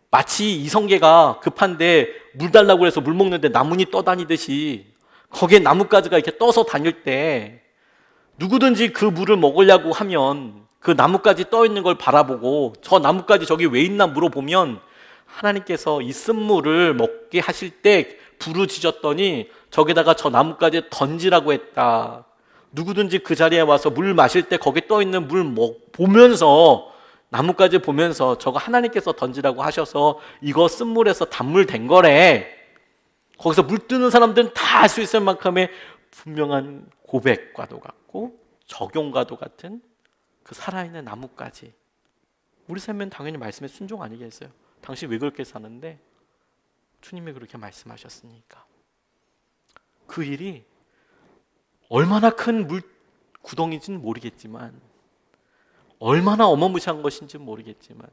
Speaker 1: 마치 이성계가 급한데 물 달라고 해서 물 먹는데 나뭇잎 떠다니듯이 거기에 나뭇가지가 이렇게 떠서 다닐 때 누구든지 그 물을 먹으려고 하면 그 나뭇가지 떠 있는 걸 바라보고 저 나뭇가지 저기 왜 있나 물어보면 하나님께서 이 쓴물을 먹게 하실 때 부르짖었더니 저기다가 저 나뭇가지에 던지라고 했다. 누구든지 그 자리에 와서 물 마실 때 거기 떠 있는 물 보면서 나뭇가지 보면서 저거 하나님께서 던지라고 하셔서 이거 쓴물에서 단물 된 거래. 거기서 물 뜨는 사람들은 다 알 수 있을 만큼의 분명한 고백과도 같고 적용과도 같은 그 살아있는 나뭇가지. 우리 삶은 당연히 말씀에 순종 아니겠어요? 당신 왜 그렇게 사는데? 주님이 그렇게 말씀하셨으니까. 그 일이 얼마나 큰 구덩이인지는 모르겠지만, 얼마나 어마무시한 것인지는 모르겠지만,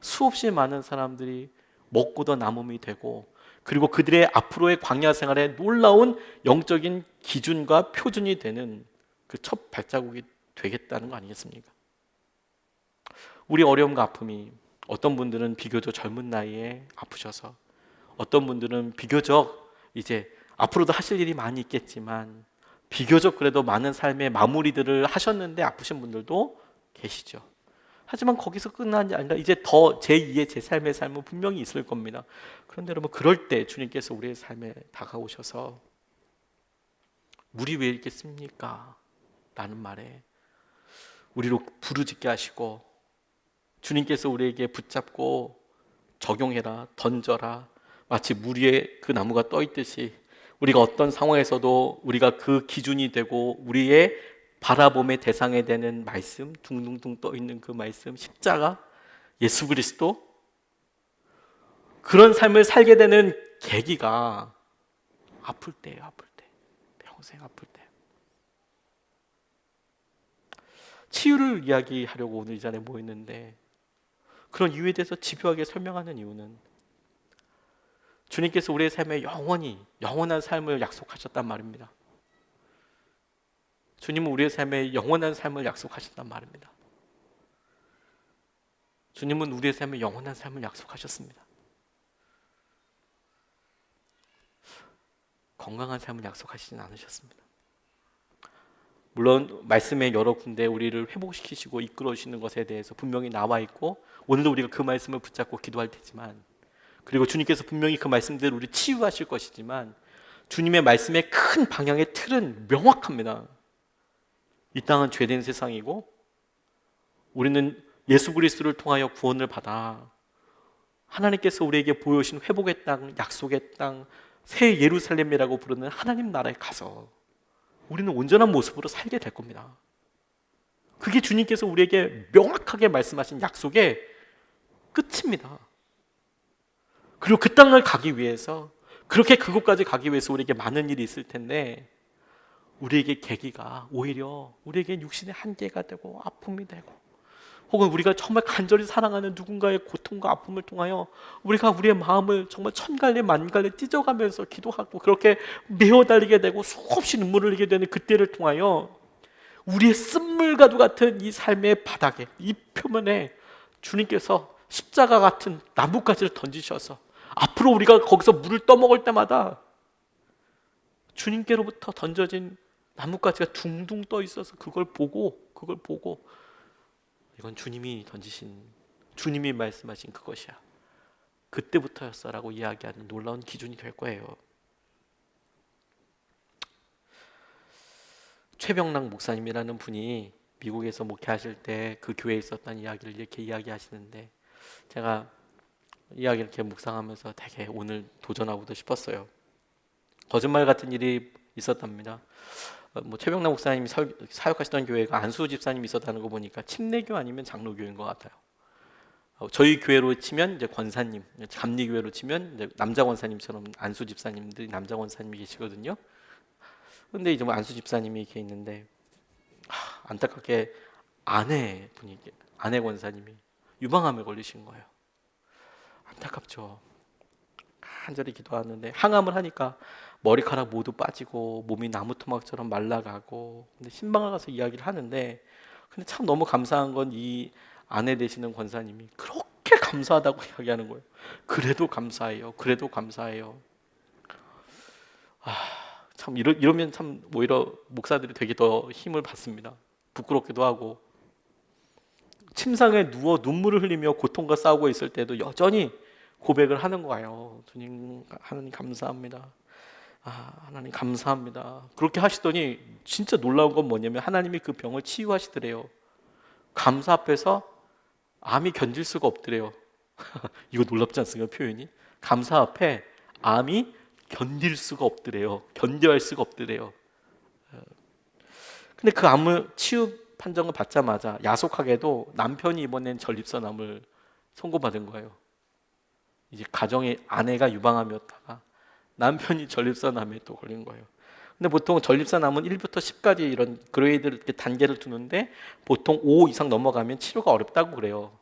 Speaker 1: 수없이 많은 사람들이 먹고도 남음이 되고, 그리고 그들의 앞으로의 광야 생활에 놀라운 영적인 기준과 표준이 되는 그 첫 발자국이 되겠다는 거 아니겠습니까? 우리 어려움과 아픔이 어떤 분들은 비교적 젊은 나이에 아프셔서, 어떤 분들은 비교적 이제 앞으로도 하실 일이 많이 있겠지만 비교적 그래도 많은 삶의 마무리들을 하셨는데 아프신 분들도 계시죠. 하지만 거기서 끝난 게 아니라 이제 더 제2의 제 삶의 삶은 분명히 있을 겁니다. 그런데 여러분, 그럴 때 주님께서 우리의 삶에 다가오셔서 물이 왜 이렇게 씁니까? 라는 말에 우리로 부르짖게 하시고, 주님께서 우리에게 붙잡고 적용해라, 던져라, 마치 물 위에 그 나무가 떠 있듯이 우리가 어떤 상황에서도 우리가 그 기준이 되고 우리의 바라봄의 대상이 되는 말씀, 둥둥둥 떠 있는 그 말씀, 십자가, 예수 그리스도, 그런 삶을 살게 되는 계기가 아플 때예요. 아플 때, 평생 아플 때. 치유를 이야기하려고 오늘 이 자리에 모였는데, 그런 이유에 대해서 집요하게 설명하는 이유는 주님께서 우리의 삶에 영원한 삶을 약속하셨단 말입니다. 주님은 우리의 삶에 영원한 삶을 약속하셨단 말입니다. 주님은 우리의 삶에 영원한 삶을 약속하셨습니다. 건강한 삶을 약속하시진 않으셨습니다. 물론 말씀의 여러 군데 우리를 회복시키시고 이끌어주시는 것에 대해서 분명히 나와 있고, 오늘도 우리가 그 말씀을 붙잡고 기도할 테지만, 그리고 주님께서 분명히 그 말씀대로 우리 치유하실 것이지만, 주님의 말씀의 큰 방향의 틀은 명확합니다. 이 땅은 죄된 세상이고 우리는 예수 그리스도를 통하여 구원을 받아 하나님께서 우리에게 보여주신 회복의 땅, 약속의 땅, 새 예루살렘이라고 부르는 하나님 나라에 가서 우리는 온전한 모습으로 살게 될 겁니다. 그게 주님께서 우리에게 명확하게 말씀하신 약속의 끝입니다. 그리고 그 땅을 가기 위해서, 그렇게 그곳까지 가기 위해서 우리에게 많은 일이 있을 텐데, 우리에게 계기가 오히려 우리에게 육신의 한계가 되고 아픔이 되고, 혹은 우리가 정말 간절히 사랑하는 누군가의 고통과 아픔을 통하여 우리가 우리의 마음을 정말 천갈래 만갈래 찢어가면서 기도하고 그렇게 메어달리게 되고 수없이 눈물을 흘리게 되는 그때를 통하여 우리의 쓴물과도 같은 이 삶의 바닥에, 이 표면에 주님께서 십자가 같은 나뭇가지를 던지셔서 앞으로 우리가 거기서 물을 떠먹을 때마다 주님께로부터 던져진 나뭇가지가 둥둥 떠 있어서 그걸 보고 이건 주님이 던지신, 주님이 말씀하신 그것이야, 그때부터였어라고 이야기하는 놀라운 기준이 될 거예요. 최병락 목사님이라는 분이 미국에서 목회하실 때 그 교회에 있었던 이야기를 이렇게 이야기하시는데, 제가 이야기를 이렇게 묵상하면서 되게 오늘 도전하고도 싶었어요. 거짓말 같은 일이 있었답니다. 최병락 목사님이 사역하시던 교회가 안수 집사님이 있었다는 거 보니까 침례교 아니면 장로교인 것 같아요. 저희 교회로 치면 이제 권사님, 감리교회로 치면 이제 남자 권사님처럼 안수 집사님들이 남자 권사님이 계시거든요. 그런데 이제 안수 집사님이 이렇게 있는데, 안타깝게 아내 권사님이 유방암에 걸리신 거예요. 안타깝죠. 간절히 기도하는데 항암을 하니까 머리카락 모두 빠지고 몸이 나무 토막처럼 말라가고, 근데 신방을 가서 이야기를 하는데, 근데 참 너무 감사한 건 이 아내 되시는 권사님이 그렇게 감사하다고 이야기하는 거예요. 그래도 감사해요. 참 이러면 참 오히려 목사들이 되게 더 힘을 받습니다. 부끄럽기도 하고, 침상에 누워 눈물을 흘리며 고통과 싸우고 있을 때도 여전히 고백을 하는 거예요. 주님, 하나님 감사합니다. 하나님 감사합니다. 그렇게 하시더니 진짜 놀라운 건 뭐냐면 하나님이 그 병을 치유하시더래요. 감사 앞에서 암이 견딜 수가 없더래요. 이거 놀랍지 않습니까? 표현이. 감사 앞에 암이 견딜 수가 없더래요. 견뎌할 수가 없더래요. 근데 그 암을 치유 판정을 받자마자 야속하게도 남편이 이번엔 전립선암을 선고받은 거예요. 이제 가정의 아내가 유방암이었다가 남편이 전립선암에 또 걸린 거예요. 근데 보통 전립선암은 1부터 10까지 이런 그레이드를 이렇게 단계를 두는데 보통 5 이상 넘어가면 치료가 어렵다고 그래요.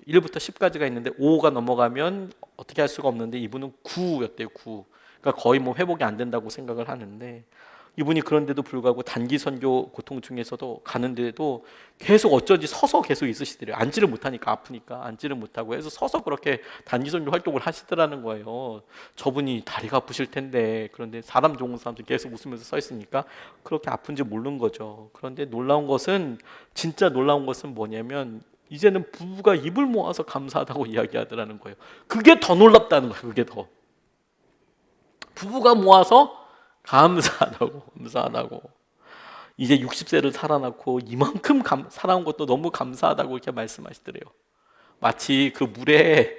Speaker 1: 1부터 10까지가 있는데 5가 넘어가면 어떻게 할 수가 없는데 이분은 9였대요. 9. 그러니까 거의 뭐 회복이 안 된다고 생각을 하는데 이분이 그런데도 불구하고 단기 선교 고통 중에서도 가는데도 계속 어쩐지 서서 계속 있으시더래요. 앉지를 못하니까 아프니까 앉지를 못하고 해서 서서 그렇게 단기 선교 활동을 하시더라는 거예요. 저분이 다리가 아프실 텐데 그런데 사람 좋은 사람들 계속 웃으면서 서 있으니까 그렇게 아픈지 모르는 거죠. 그런데 놀라운 것은 진짜 놀라운 것은 뭐냐면 이제는 부부가 입을 모아서 감사하다고 이야기하더라는 거예요. 그게 더 놀랍다는 거예요. 그게 더 부부가 모아서 감사하다고. 이제 60세를 살아났고 이만큼 살아온 것도 너무 감사하다고 이렇게 말씀하시더래요. 마치 그 물에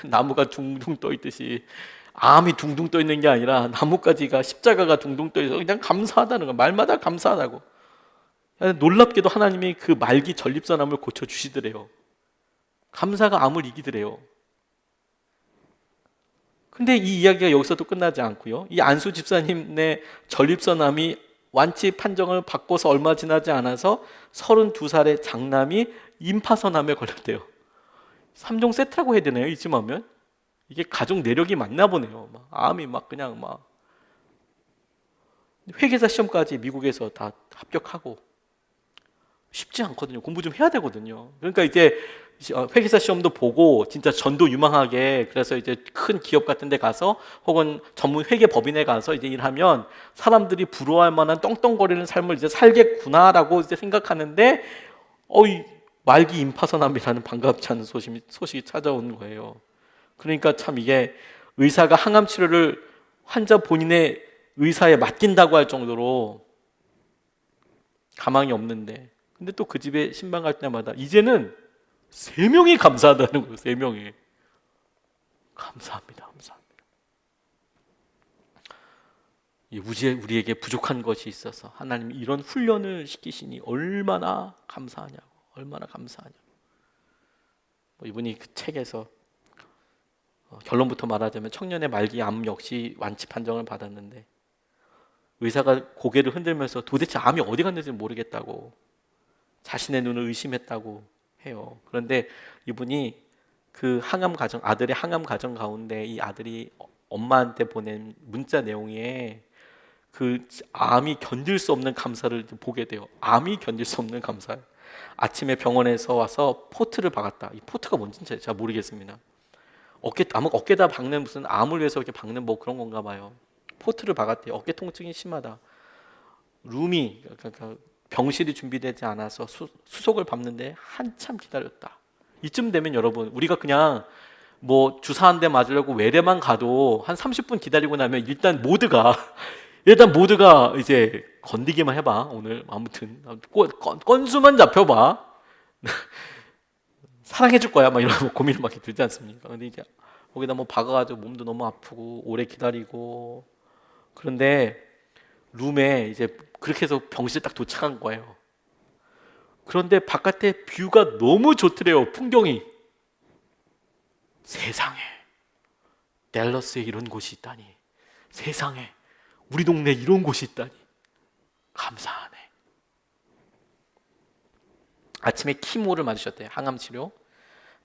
Speaker 1: 나무가 둥둥 떠 있듯이 암이 둥둥 떠 있는 게 아니라 나뭇가지가 십자가가 둥둥 떠 있어서 그냥 감사하다는 거예요. 말마다 감사하다고. 놀랍게도 하나님이 그 말기 전립선암을 고쳐주시더래요. 감사가 암을 이기더래요. 근데 이 이야기가 여기서도 끝나지 않고요. 이 안수 집사님의 전립선암이 완치 판정을 받고서 얼마 지나지 않아서 32살의 장남이 임파선암에 걸렸대요. 3종 세트라고 해야 되나요? 이쯤 하면? 이게 가족 내력이 맞나 보네요. 암이 그냥 회계사 시험까지 미국에서 다 합격하고 쉽지 않거든요. 공부 좀 해야 되거든요. 그러니까 이제 회계사 시험도 보고 진짜 전도 유망하게 그래서 이제 큰 기업 같은 데 가서 혹은 전문 회계 법인에 가서 이제 일하면 사람들이 부러워할 만한 떵떵거리는 삶을 이제 살겠구나라고 이제 생각하는데 이 말기 임파선암이라는 반갑지 않은 소식이 찾아오는 거예요. 그러니까 참 이게 의사가 항암 치료를 환자 본인의 의사에 맡긴다고 할 정도로 가망이 없는데 근데 또 그 집에 신방 갈 때마다 이제는 3명이 감사하다는 거예요. 3명이 감사합니다. 우리에게 부족한 것이 있어서 하나님이 이런 훈련을 시키시니 얼마나 감사하냐고. 이분이 그 책에서 결론부터 말하자면 청년의 말기 암 역시 완치 판정을 받았는데 의사가 고개를 흔들면서 도대체 암이 어디 갔는지 모르겠다고 자신의 눈을 의심했다고 해요. 그런데 이분이 그 아들의 항암 과정 가운데 이 아들이 엄마한테 보낸 문자 내용에 그 암이 견딜 수 없는 감사를 보게 돼요. 암이 견딜 수 없는 감사. 아침에 병원에서 와서 포트를 박았다. 이 포트가 뭔지 잘 모르겠습니다. 어깨다 박는 무슨 암을 위해서 이렇게 박는 뭐 그런 건가 봐요. 포트를 박았대요. 어깨 통증이 심하다. 그러니까 병실이 준비되지 않아서 수속을 밟는데 한참 기다렸다. 이쯤 되면 여러분 우리가 그냥 뭐 주사 한 대 맞으려고 외래만 가도 한 30분 기다리고 나면 일단 모두가 이제 건드기만 해봐. 오늘 아무튼 건수만 잡혀봐. 사랑해줄 거야. 이런 고민을 막 들지 않습니까? 근데 이제 거기다 박아가지고 몸도 너무 아프고 오래 기다리고 그런데 룸에 이제 그렇게 해서 병실에 딱 도착한 거예요. 그런데 바깥에 뷰가 너무 좋더래요. 풍경이. 세상에 댈러스에 이런 곳이 있다니. 세상에 우리 동네에 이런 곳이 있다니. 감사하네. 아침에 키모를 맞으셨대요. 항암치료.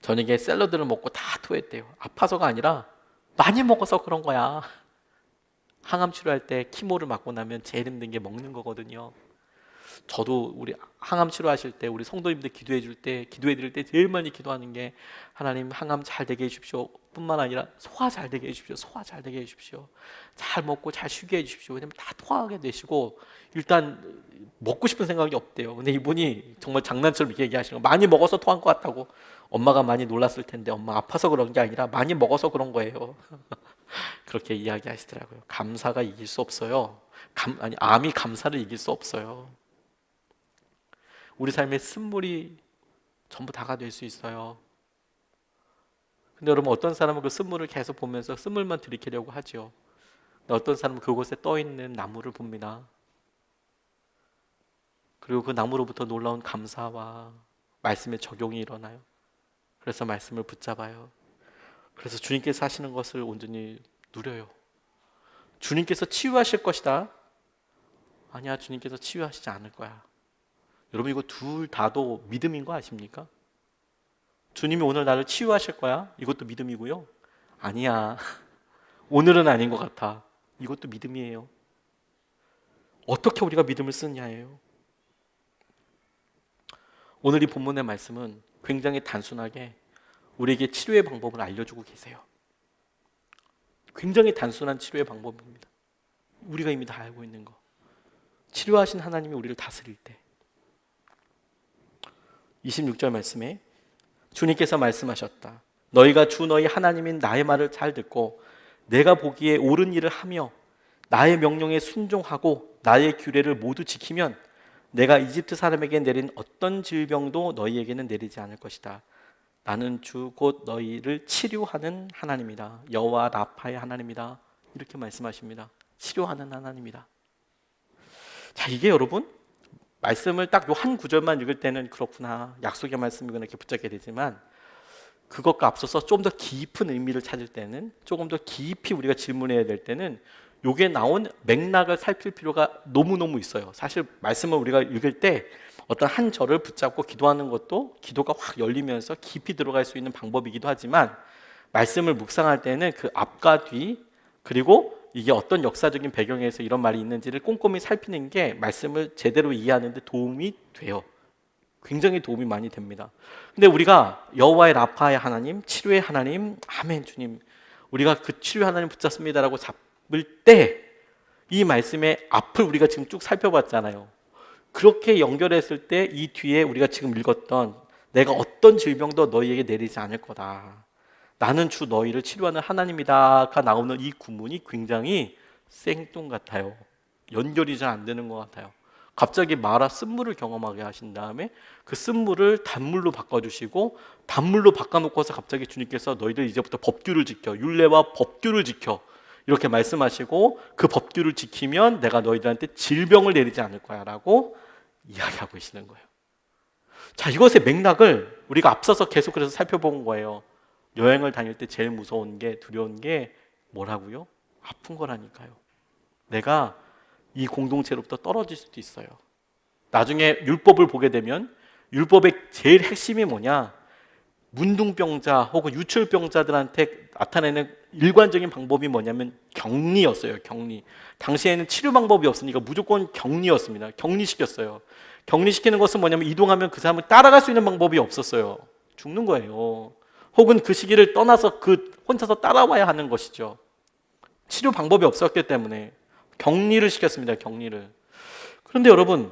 Speaker 1: 저녁에 샐러드를 먹고 다 토했대요. 아파서가 아니라 많이 먹어서 그런 거야. 항암 치료할 때 키모를 맞고 나면 제일 힘든 게 먹는 거거든요. 저도 우리 항암 치료하실 때 우리 성도님들 기도해 드릴 때 제일 많이 기도하는 게 하나님 항암 잘 되게 해주십시오 뿐만 아니라 소화 잘 되게 해주십시오. 잘 먹고 잘 쉬게 해주십시오. 왜냐면 다 토하게 되시고 일단 먹고 싶은 생각이 없대요. 근데 이분이 정말 장난처럼 이렇게 얘기하시는 거 많이 먹어서 토한 것 같다고. 엄마가 많이 놀랐을 텐데 엄마 아파서 그런 게 아니라 많이 먹어서 그런 거예요. 그렇게 이야기하시더라고요. 감사가 이길 수 없어요. 암이 감사를 이길 수 없어요. 우리 삶의 쓴물이 전부 다가 될 수 있어요. 근데 여러분 어떤 사람은 그 쓴물을 계속 보면서 쓴물만 들이키려고 하죠. 어떤 사람은 그곳에 떠 있는 나무를 봅니다. 그리고 그 나무로부터 놀라운 감사와 말씀의 적용이 일어나요. 그래서 말씀을 붙잡아요. 그래서 주님께서 하시는 것을 온전히 누려요. 주님께서 치유하실 것이다. 아니야, 주님께서 치유하시지 않을 거야. 여러분, 이거 둘 다도 믿음인 거 아십니까? 주님이 오늘 나를 치유하실 거야. 이것도 믿음이고요. 아니야, 오늘은 아닌 것 같아. 이것도 믿음이에요. 어떻게 우리가 믿음을 쓰느냐예요. 오늘 이 본문의 말씀은 굉장히 단순하게 우리에게 치료의 방법을 알려주고 계세요. 굉장히 단순한 치료의 방법입니다. 우리가 이미 다 알고 있는 거. 치료하신 하나님이 우리를 다스릴 때 26절 말씀에 주님께서 말씀하셨다. 너희가 주 너희 하나님인 나의 말을 잘 듣고 내가 보기에 옳은 일을 하며 나의 명령에 순종하고 나의 규례를 모두 지키면 내가 이집트 사람에게 내린 어떤 질병도 너희에게는 내리지 않을 것이다. 나는 주 곧 너희를 치료하는 하나님이다. 여호와 라파의 하나님이다. 이렇게 말씀하십니다. 치료하는 하나님이다. 자, 이게 여러분 말씀을 딱 요 한 구절만 읽을 때는 그렇구나, 약속의 말씀이구나 이렇게 붙잡게 되지만, 그것과 앞서서 좀 더 깊은 의미를 찾을 때는, 조금 더 깊이 우리가 질문해야 될 때는 요게 나온 맥락을 살필 필요가 너무너무 있어요. 사실 말씀을 우리가 읽을 때 어떤 한 절을 붙잡고 기도하는 것도 기도가 확 열리면서 깊이 들어갈 수 있는 방법이기도 하지만, 말씀을 묵상할 때는 그 앞과 뒤, 그리고 이게 어떤 역사적인 배경에서 이런 말이 있는지를 꼼꼼히 살피는 게 말씀을 제대로 이해하는 데 도움이 돼요. 굉장히 도움이 많이 됩니다. 근데 우리가 여호와의 라파의 하나님, 치료의 하나님, 아멘 주님, 우리가 그 치료의 하나님 붙잡습니다라고 잡을 때 이 말씀의 앞을 우리가 지금 쭉 살펴봤잖아요. 그렇게 연결했을 때 이 뒤에 우리가 지금 읽었던 내가 어떤 질병도 너희에게 내리지 않을 거다, 나는 주 너희를 치료하는 하나님이다가 나오는 이 구문이 굉장히 생뚱 같아요. 연결이 잘 안 되는 것 같아요. 갑자기 마라 쓴물을 경험하게 하신 다음에 그 쓴물을 단물로 바꿔주시고, 단물로 바꿔놓고서 갑자기 주님께서 너희들 이제부터 법규를 지켜, 율례와 법규를 지켜 이렇게 말씀하시고, 그 법규를 지키면 내가 너희들한테 질병을 내리지 않을 거야 라고 이야기하고 계시는 거예요. 자, 이것의 맥락을 우리가 앞서서 계속 그래서 살펴본 거예요. 여행을 다닐 때 제일 무서운 게, 두려운 게 뭐라고요? 아픈 거라니까요. 내가 이 공동체로부터 떨어질 수도 있어요. 나중에 율법을 보게 되면 율법의 제일 핵심이 뭐냐? 문둥병자 혹은 유출병자들한테 나타내는 일관적인 방법이 뭐냐면 격리였어요. 격리. 당시에는 치료 방법이 없으니까 무조건 격리였습니다. 격리시켰어요. 격리시키는 것은 뭐냐면 이동하면 그 사람을 따라갈 수 있는 방법이 없었어요. 죽는 거예요. 혹은 그 시기를 떠나서 그 혼자서 따라와야 하는 것이죠. 치료 방법이 없었기 때문에 격리를 시켰습니다. 격리를. 그런데 여러분,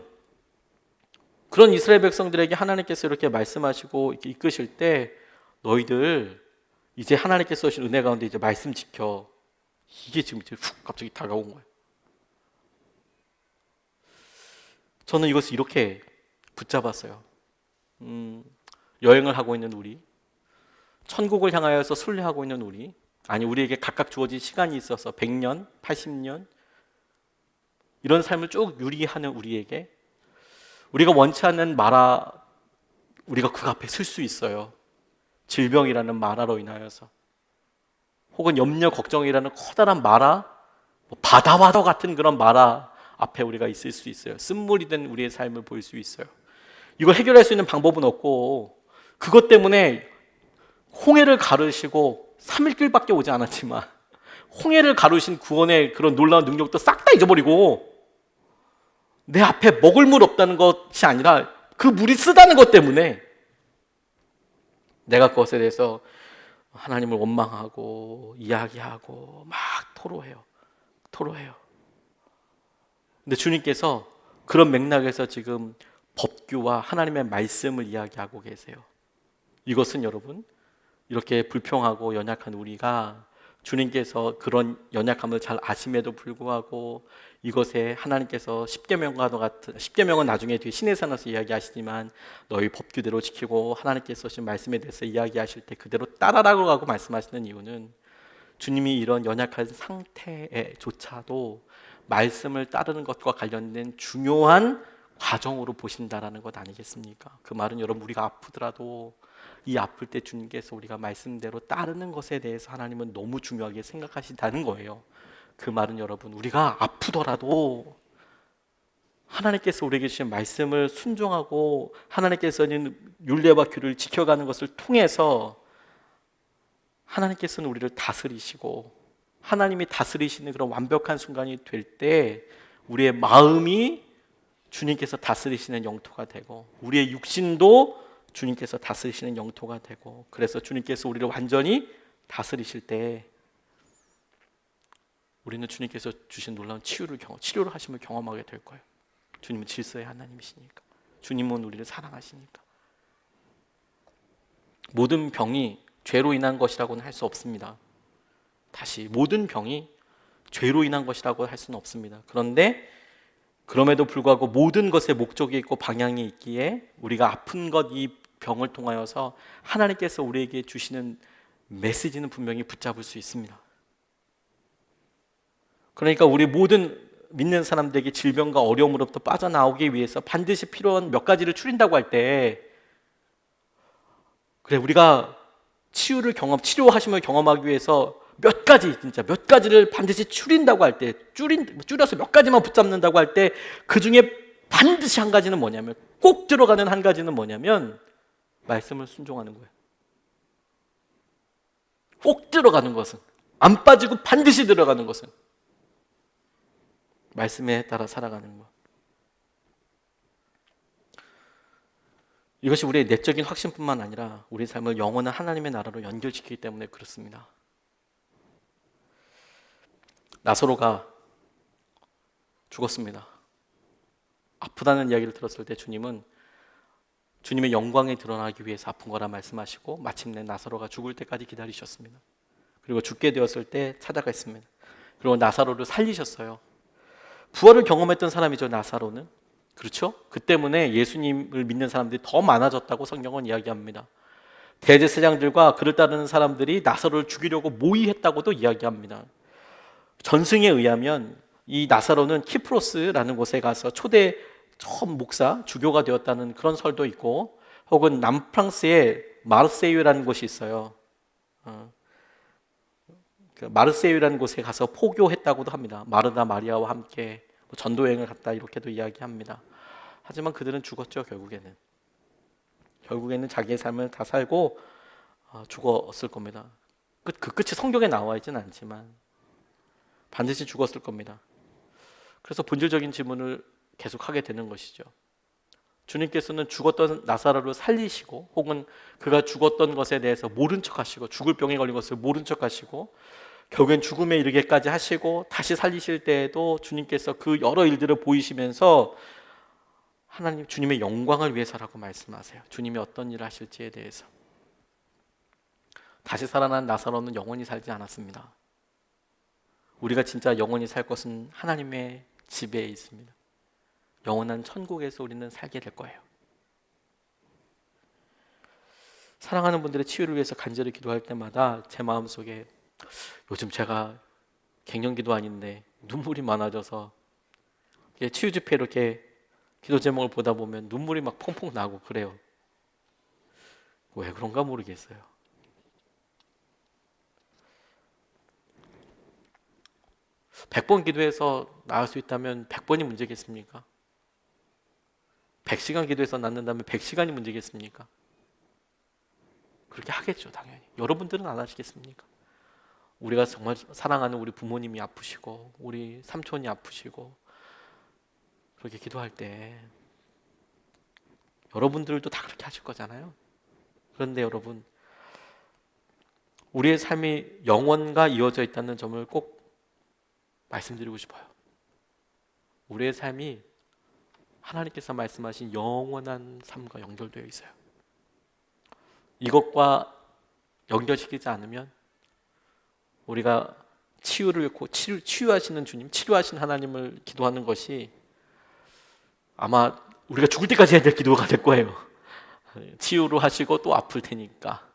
Speaker 1: 그런 이스라엘 백성들에게 하나님께서 이렇게 말씀하시고 이렇게 이끄실 때 너희들 이제 하나님께서 주신 은혜 가운데 이제 말씀 지켜, 이게 지금 이제 훅 갑자기 다가온 거예요. 저는 이것을 이렇게 붙잡았어요. 여행을 하고 있는 우리, 천국을 향하여서 순례하고 있는 우리, 아니 우리에게 각각 주어진 시간이 있어서 100년, 80년 이런 삶을 쭉 유리하는 우리에게 우리가 원치 않는 마라, 우리가 그 앞에 설 수 있어요. 질병이라는 마라로 인하여서, 혹은 염려 걱정이라는 커다란 마라, 바다와도 같은 그런 마라 앞에 우리가 있을 수 있어요. 쓴물이 된 우리의 삶을 볼 수 있어요. 이걸 해결할 수 있는 방법은 없고, 그것 때문에 홍해를 가르시고 3일길밖에 오지 않았지만 홍해를 가르신 구원의 그런 놀라운 능력도 싹 다 잊어버리고, 내 앞에 먹을 물 없다는 것이 아니라 그 물이 쓰다는 것 때문에 내가 그것에 대해서 하나님을 원망하고 이야기하고 막 토로해요. 근데 주님께서 그런 맥락에서 지금 법규와 하나님의 말씀을 이야기하고 계세요. 이것은 여러분, 이렇게 불평하고 연약한 우리가 주님께서 그런 연약함을 잘 아심에도 불구하고 이것에 하나님께서 십계명과도 같은, 십계명은 나중에 뒤에 신의 산에서 이야기하시지만 너희 법규대로 지키고 하나님께서 하신 말씀에 대해서 이야기하실 때 그대로 따라라고 하고 말씀하시는 이유는, 주님이 이런 연약한 상태에조차도 말씀을 따르는 것과 관련된 중요한 가정으로 보신다라는 것 아니겠습니까? 그 말은 여러분, 우리가 아프더라도 이 아플 때 주님께서 우리가 말씀대로 따르는 것에 대해서 하나님은 너무 중요하게 생각하신다는 거예요. 그 말은 여러분, 우리가 아프더라도 하나님께서 우리에게 주신 말씀을 순종하고 하나님께서는 율례와 규를 지켜가는 것을 통해서 하나님께서는 우리를 다스리시고, 하나님이 다스리시는 그런 완벽한 순간이 될 때 우리의 마음이 주님께서 다스리시는 영토가 되고, 우리의 육신도 주님께서 다스리시는 영토가 되고, 그래서 주님께서 우리를 완전히 다스리실 때 우리는 주님께서 주신 놀라운 치료를 하심을 경험하게 될 거예요. 주님은 질서의 하나님이시니까, 주님은 우리를 사랑하시니까. 모든 병이 죄로 인한 것이라고는 할 수 없습니다. 다시, 모든 병이 죄로 인한 것이라고 할 수는 없습니다. 그런데 그럼에도 불구하고 모든 것에 목적이 있고 방향이 있기에 우리가 아픈 것, 이 병을 통하여서 하나님께서 우리에게 주시는 메시지는 분명히 붙잡을 수 있습니다. 그러니까 우리 모든 믿는 사람들에게 질병과 어려움으로부터 빠져나오기 위해서 반드시 필요한 몇 가지를 추린다고 할 때, 그래, 우리가 치료하심을 경험하기 위해서 몇 가지를 반드시 추린다고 할 때, 줄여서 몇 가지만 붙잡는다고 할 때, 그 중에 반드시 한 가지는 뭐냐면, 꼭 들어가는 한 가지는 뭐냐면 말씀을 순종하는 거예요. 꼭 들어가는 것은, 안 빠지고 반드시 들어가는 것은 말씀에 따라 살아가는 것. 이것이 우리의 내적인 확신뿐만 아니라 우리 삶을 영원한 하나님의 나라로 연결시키기 때문에 그렇습니다. 나사로가 죽었습니다. 아프다는 이야기를 들었을 때 주님은 주님의 영광이 드러나기 위해서 아픈 거라 말씀하시고, 마침내 나사로가 죽을 때까지 기다리셨습니다. 그리고 죽게 되었을 때 찾아갔습니다. 그리고 나사로를 살리셨어요. 부활을 경험했던 사람이죠, 나사로는. 그렇죠? 그 때문에 예수님을 믿는 사람들이 더 많아졌다고 성경은 이야기합니다. 대제사장들과 그를 따르는 사람들이 나사로를 죽이려고 모의했다고도 이야기합니다. 전승에 의하면 이 나사로는 키프로스라는 곳에 가서 초대 처음 목사, 주교가 되었다는 그런 설도 있고, 혹은 남프랑스에 마르세유라는 곳이 있어요. 그 마르세유라는 곳에 가서 포교했다고도 합니다. 마르다 마리아와 함께 전도여행을 갔다, 이렇게도 이야기합니다. 하지만 그들은 죽었죠. 결국에는 자기의 삶을 다 살고 죽었을 겁니다. 그 끝이 성경에 나와 있지는 않지만 반드시 죽었을 겁니다. 그래서 본질적인 질문을 계속하게 되는 것이죠. 주님께서는 죽었던 나사로를 살리시고, 혹은 그가 죽었던 것에 대해서 모른 척하시고, 죽을 병에 걸린 것을 모른 척하시고, 결국엔 죽음에 이르게까지 하시고 다시 살리실 때에도 주님께서 그 여러 일들을 보이시면서 하나님, 주님의 영광을 위해서라고 말씀하세요. 주님이 어떤 일을 하실지에 대해서. 다시 살아난 나사로는 영원히 살지 않았습니다. 우리가 진짜 영원히 살 것은 하나님의 지배에 있습니다. 영원한 천국에서 우리는 살게 될 거예요. 사랑하는 분들의 치유를 위해서 간절히 기도할 때마다 제 마음속에, 요즘 제가 갱년기도 아닌데 눈물이 많아져서 치유 집회 이렇게 기도 제목을 보다 보면 눈물이 막 펑펑 나고 그래요. 왜 그런가 모르겠어요. 100번 기도해서 나을 수 있다면 100번이 문제겠습니까? 100시간 기도해서 낫는다면 100시간이 문제겠습니까? 그렇게 하겠죠, 당연히. 여러분들은 안 하시겠습니까? 우리가 정말 사랑하는 우리 부모님이 아프시고, 우리 삼촌이 아프시고, 그렇게 기도할 때 여러분들도 다 그렇게 하실 거잖아요. 그런데 여러분, 우리의 삶이 영원과 이어져 있다는 점을 꼭 말씀드리고 싶어요. 우리의 삶이 하나님께서 말씀하신 영원한 삶과 연결되어 있어요. 이것과 연결시키지 않으면 우리가 치유를 잃고 치유하시는 주님, 치료하신 하나님을 기도하는 것이 아마 우리가 죽을 때까지 해야 될 기도가 될 거예요. 치유를 하시고 또 아플 테니까.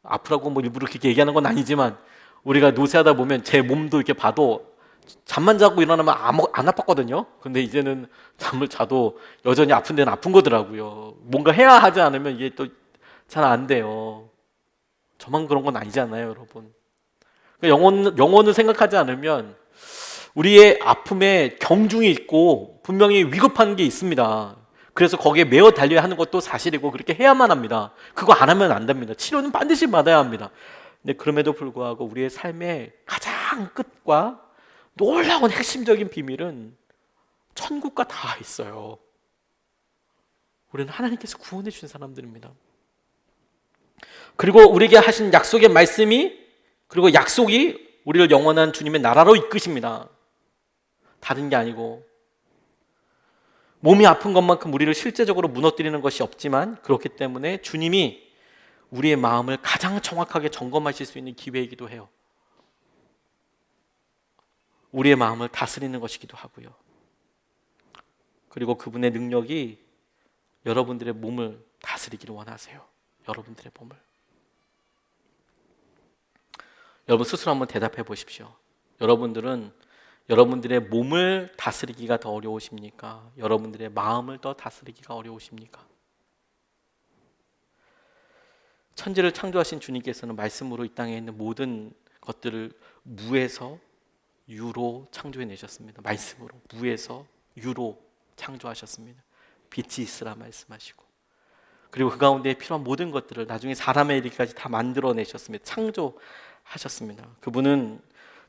Speaker 1: 아프라고 뭐 일부러 그렇게 얘기하는 건 아니지만, 우리가 노쇠하다 보면 제 몸도 이렇게 봐도 잠만 자고 일어나면 안 아팠거든요. 근데 이제는 잠을 자도 여전히 아픈 데는 아픈 거더라고요. 뭔가 해야 하지 않으면 이게 또 잘 안 돼요. 저만 그런 건 아니잖아요, 여러분. 영혼을 생각하지 않으면 우리의 아픔에 경중이 있고 분명히 위급한 게 있습니다. 그래서 거기에 매어 달려야 하는 것도 사실이고 그렇게 해야만 합니다. 그거 안 하면 안 됩니다. 치료는 반드시 받아야 합니다. 근데 그럼에도 불구하고 우리의 삶의 가장 끝과 놀라운 핵심적인 비밀은 천국과 다 있어요. 우리는 하나님께서 구원해 주신 사람들입니다. 그리고 우리에게 하신 약속의 말씀이, 그리고 약속이 우리를 영원한 주님의 나라로 이끄십니다. 다른 게 아니고, 몸이 아픈 것만큼 우리를 실제적으로 무너뜨리는 것이 없지만, 그렇기 때문에 주님이 우리의 마음을 가장 정확하게 점검하실 수 있는 기회이기도 해요. 우리의 마음을 다스리는 것이기도 하고요. 그리고 그분의 능력이 여러분들의 몸을 다스리기를 원하세요. 여러분들의 몸을. 여러분 스스로 한번 대답해 보십시오. 여러분들은 여러분들의 몸을 다스리기가 더 어려우십니까? 여러분들의 마음을 더 다스리기가 어려우십니까? 천지를 창조하신 주님께서는 말씀으로 이 땅에 있는 모든 것들을 무에서 유로 창조해 내셨습니다. 말씀으로 무에서 유로 창조하셨습니다. 빛이 있으라 말씀하시고, 그리고 그 가운데 필요한 모든 것들을 나중에 사람의 일까지 다 만들어내셨습니다. 창조하셨습니다. 그분은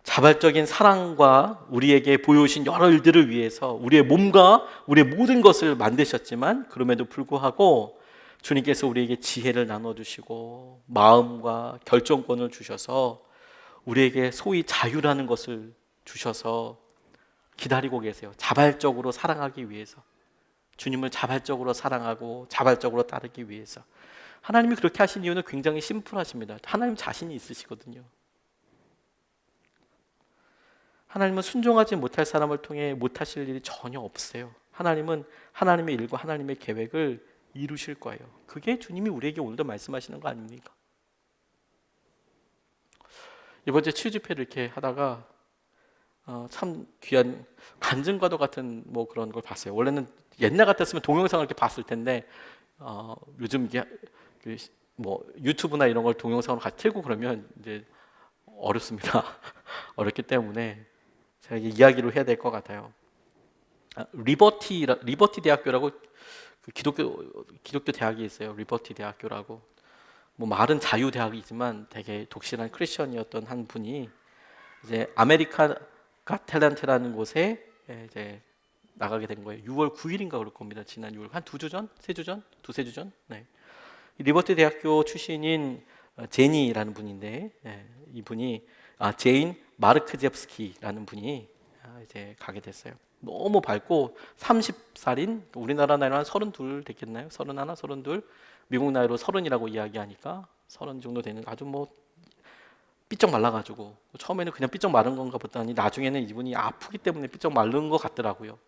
Speaker 1: 자발적인 사랑과 우리에게 보여주신 여러 일들을 위해서 우리의 몸과 우리의 모든 것을 만드셨지만, 그럼에도 불구하고 주님께서 우리에게 지혜를 나눠주시고 마음과 결정권을 주셔서 우리에게 소위 자유라는 것을 주셔서 기다리고 계세요. 자발적으로 사랑하기 위해서, 주님을 자발적으로 사랑하고 자발적으로 따르기 위해서. 하나님이 그렇게 하신 이유는 굉장히 심플하십니다. 하나님 자신이 있으시거든요. 하나님은 순종하지 못할 사람을 통해 못하실 일이 전혀 없어요. 하나님은 하나님의 일과 하나님의 계획을 이루실 거예요. 그게 주님이 우리에게 오늘도 말씀하시는 거 아닙니까? 이번 주에 치유 집회를 이렇게 하다가 참 귀한 간증과도 같은 뭐 그런 걸 봤어요. 원래는 옛날 같았으면 동영상을 이렇게 봤을 텐데 요즘 이게 뭐 유튜브나 이런 걸 동영상으로 같이 틀고 그러면 이제 어렵습니다. 어렵기 때문에 제가 이야기로 해야 될 것 같아요. 리버티 대학교라고 그 기독교 대학이 있어요. 리버티 대학교라고. 뭐 말은 자유 대학이지만 되게 독실한 크리스천이었던 한 분이 이제 아메리카 갓 탤런트라는 곳에 이제 나가게 된 거예요. 6월 9일인가 그럴 겁니다. 지난 6월 한 2주 전, 3주 전, 두세 주 전. 네. 리버티 대학교 출신인 제니라는 분인데, 이분이 제인 마르크제프스키라는 분이 이제 가게 됐어요. 너무 밝고 30살인 우리나라 나이로 한 32 됐겠나요? 31, 32. 미국 나이로 30이라고 이야기하니까 30 정도 되는 아주 뭐 삐쩍 말라가지고, 처음에는 그냥 삐쩍 마른 건가 보더니 나중에는 이분이 아프기 때문에 삐쩍 마른 것 같더라고요.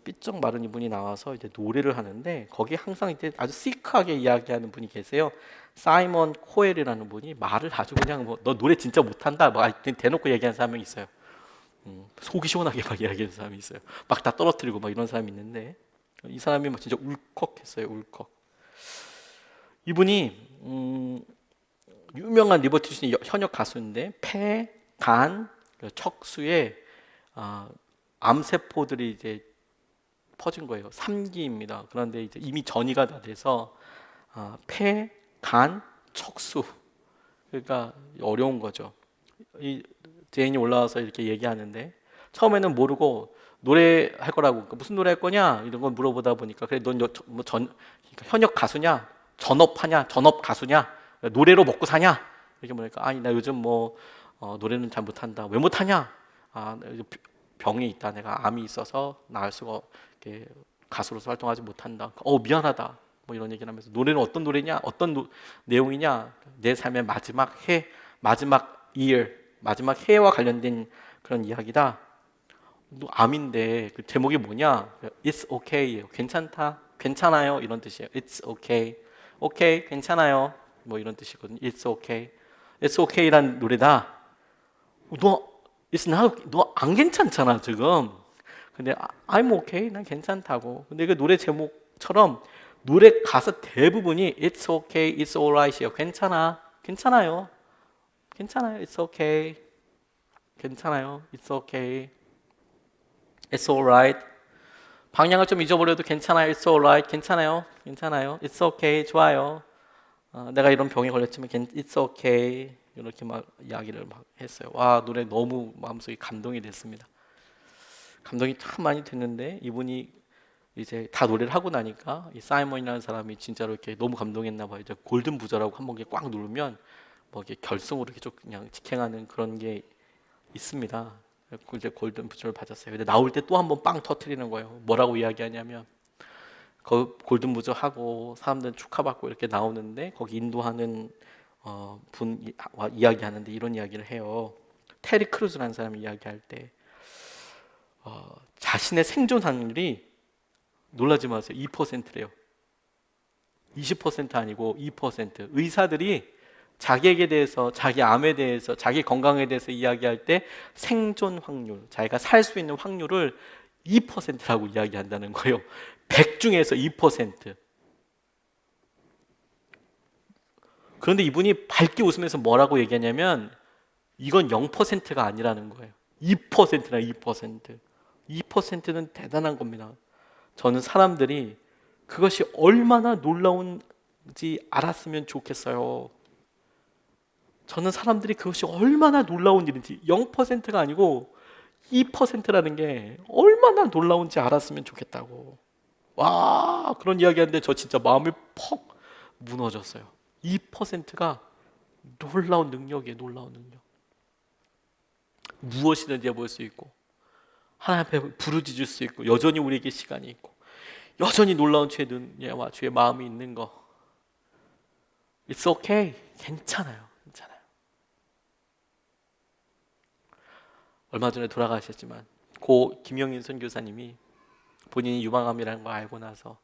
Speaker 1: 삐쩍 마른 이분이 나와서 이제 노래를 하는데, 거기에 항상 이제 아주 시크하게 이야기하는 분이 계세요. 사이먼 코엘이라는 분이 말을 아주 그냥 뭐 너 노래 진짜 못한다 뭐 대놓고 얘기하는 사람이 있어요. 속이 시원하게 막 이야기하는 사람이 있어요. 막 다 떨어뜨리고 막 이런 사람이 있는데, 이 사람이 막 진짜 울컥했어요. 울컥. 이분이 유명한 리버티 출신 현역 가수인데, 폐, 간, 척수에 암세포들이 이제 퍼진 거예요. 3기입니다. 그런데 이제 이미 전이가 다 돼서 폐, 간, 척수, 그러니까 어려운 거죠. 이 제인이 올라와서 이렇게 얘기하는데, 처음에는 모르고 노래할 거라고, 그러니까 무슨 노래 할 거냐 이런 걸 물어보다 보니까, 그래 넌 뭐 그러니까 현역 가수냐, 전업하냐, 전업 가수냐, 노래로 먹고 사냐 이렇게 보니까, 아니 나 요즘 뭐 노래는 잘 못한다. 왜 못하냐? 병이 있다. 내가 암이 있어서 나을 수가 이렇게 가수로서 활동하지 못한다. 미안하다. 뭐 이런 얘기를 하면서, 노래는 어떤 노래냐, 어떤 내용이냐, 내 삶의 마지막 해, 마지막 year, 마지막 해와 관련된 그런 이야기다. 암인데 그 제목이 뭐냐? It's okay, 괜찮다, 괜찮아요 이런 뜻이에요. It's okay, okay, 괜찮아요 뭐 이런 뜻이거든요. It's okay, It's okay란 노래다. 너 It's not, 너 안 괜찮잖아 지금. 근데 I'm okay, 난 괜찮다고. 근데 그 노래 제목처럼 노래 가사 대부분이 It's okay, It's alright이요. 괜찮아, 괜찮아요, 괜찮아요, It's okay, 괜찮아요, It's okay, It's alright. 방향을 좀 잊어버려도 괜찮아요, It's alright, 괜찮아요, 괜찮아요, It's okay, 좋아요. 내가 이런 병에 걸렸지만 It's okay. 이렇게 막 이야기를 막 했어요. 와, 노래 너무 마음속에 감동이 됐습니다. 감동이 참 많이 됐는데 이분이 이제 다 노래를 하고 나니까 이 사이먼이라는 사람이 진짜로 이렇게 너무 감동했나 봐요. 이제 골든 부저라고 한번 꽉 누르면 뭐 이렇게 결승으로 이렇게 쭉 그냥 직행하는 그런 게 있습니다. 이제 골든 부저를 받았어요. 근데 나올 때 또 한번 빵 터트리는 거예요. 뭐라고 이야기하냐면 그 골든 부저 하고 사람들 축하받고 이렇게 나오는데 거기 인도하는 분 이야기하는데 이런 이야기를 해요. 테리 크루즈라는 사람이 이야기할 때 자신의 생존 확률이 놀라지 마세요. 2%래요. 20% 아니고 2%. 의사들이 자기에게 대해서, 자기 암에 대해서, 자기 건강에 대해서 이야기할 때 생존 확률, 자기가 살 수 있는 확률을 2%라고 이야기한다는 거예요. 100 중에서 2%. 그런데 이분이 밝게 웃으면서 뭐라고 얘기하냐면 이건 0%가 아니라는 거예요. 2%나 2%. 2%는 대단한 겁니다. 저는 사람들이 그것이 얼마나 놀라운지 알았으면 좋겠어요. 저는 사람들이 그것이 얼마나 놀라운 일인지 0%가 아니고 2%라는 게 얼마나 놀라운지 알았으면 좋겠다고. 와, 그런 이야기 하는데 저 진짜 마음이 퍽 무너졌어요. 2%가 놀라운 능력이에요. 놀라운 능력. 무엇이든지 해볼 수 있고 하나님 앞에 부르짖을 수 있고 여전히 우리에게 시간이 있고 여전히 놀라운 주의 눈과 주의 마음이 있는 거. It's okay. 괜찮아요. 괜찮아요. 얼마 전에 돌아가셨지만 고 김영인 선교사님이 본인이 유방암이라는 걸 알고 나서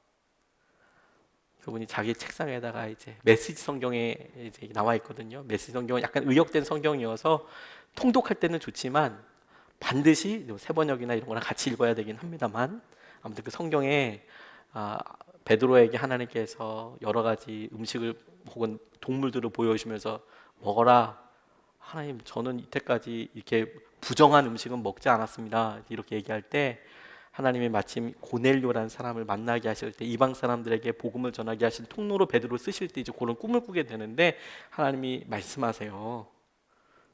Speaker 1: 그분이 자기 책상에다가 이제 메시지 성경에 이제 나와 있거든요. 메시지 성경은 약간 의역된 성경이어서 통독할 때는 좋지만 반드시 세번역이나 이런 거랑 같이 읽어야 되긴 합니다만 아무튼 그 성경에 베드로에게 하나님께서 여러 가지 음식을 혹은 동물들을 보여주시면서 먹어라. 하나님, 저는 이때까지 이렇게 부정한 음식은 먹지 않았습니다. 이렇게 얘기할 때 하나님이 마침 고넬료라는 사람을 만나게 하실 때 이방 사람들에게 복음을 전하게 하신 통로로 베드로 쓰실 때 이제 그런 꿈을 꾸게 되는데 하나님이 말씀하세요.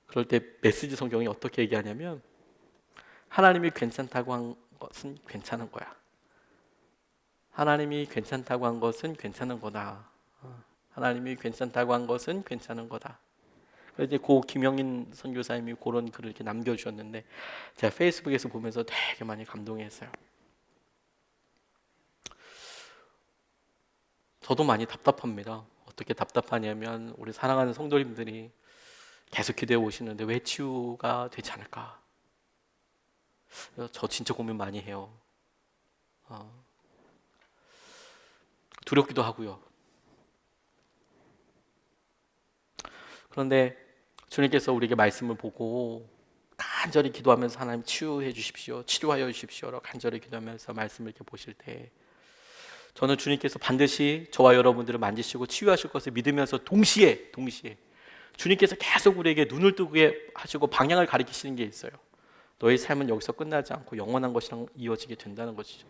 Speaker 1: 그럴 때 메시지 성경이 어떻게 얘기하냐면 하나님이 괜찮다고 한 것은 괜찮은 거야. 하나님이 괜찮다고 한 것은 괜찮은 거다. 하나님이 괜찮다고 한 것은 괜찮은 거다. 그래서 이제 고 김영인 선교사님이 그런 글을 이렇게 남겨주셨는데 제가 페이스북에서 보면서 되게 많이 감동했어요. 저도 많이 답답합니다. 어떻게 답답하냐면 우리 사랑하는 성도님들이 계속 기도해 오시는데 왜 치유가 되지 않을까? 저 진짜 고민 많이 해요. 두렵기도 하고요. 그런데 주님께서 우리에게 말씀을 보고 간절히 기도하면서 하나님 치유해 주십시오, 치료하여 주십시오라고 간절히 기도하면서 말씀을 이렇게 보실 때 저는 주님께서 반드시 저와 여러분들을 만지시고 치유하실 것을 믿으면서 동시에 주님께서 계속 우리에게 눈을 뜨게 하시고 방향을 가리키시는 게 있어요. 너의 삶은 여기서 끝나지 않고 영원한 것이랑 이어지게 된다는 것이죠.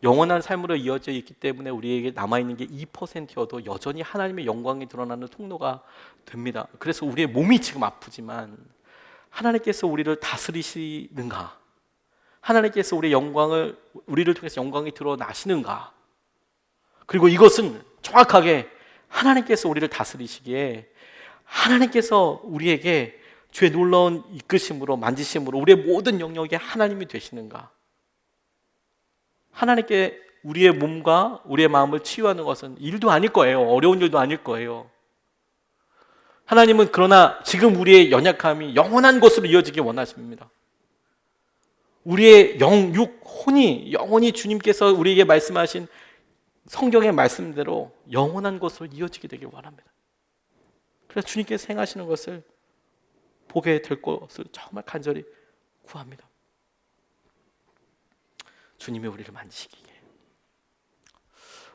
Speaker 1: 영원한 삶으로 이어져 있기 때문에 우리에게 남아있는 게 2%여도 여전히 하나님의 영광이 드러나는 통로가 됩니다. 그래서 우리의 몸이 지금 아프지만 하나님께서 우리를 다스리시는가? 하나님께서 우리의 영광을, 우리를 통해서 영광이 드러나시는가? 그리고 이것은 정확하게 하나님께서 우리를 다스리시기에 하나님께서 우리에게 주의 놀라운 이끄심으로 만지심으로 우리의 모든 영역에 하나님이 되시는가? 하나님께 우리의 몸과 우리의 마음을 치유하는 것은 일도 아닐 거예요. 어려운 일도 아닐 거예요. 하나님은 그러나 지금 우리의 연약함이 영원한 것으로 이어지기 원하십니다. 우리의 영, 육, 혼이 영원히 주님께서 우리에게 말씀하신 성경의 말씀대로 영원한 것으로 이어지게 되길 원합니다. 그래서 주님께서 행하시는 것을 보게 될 것을 정말 간절히 구합니다. 주님이 우리를 만지시기에.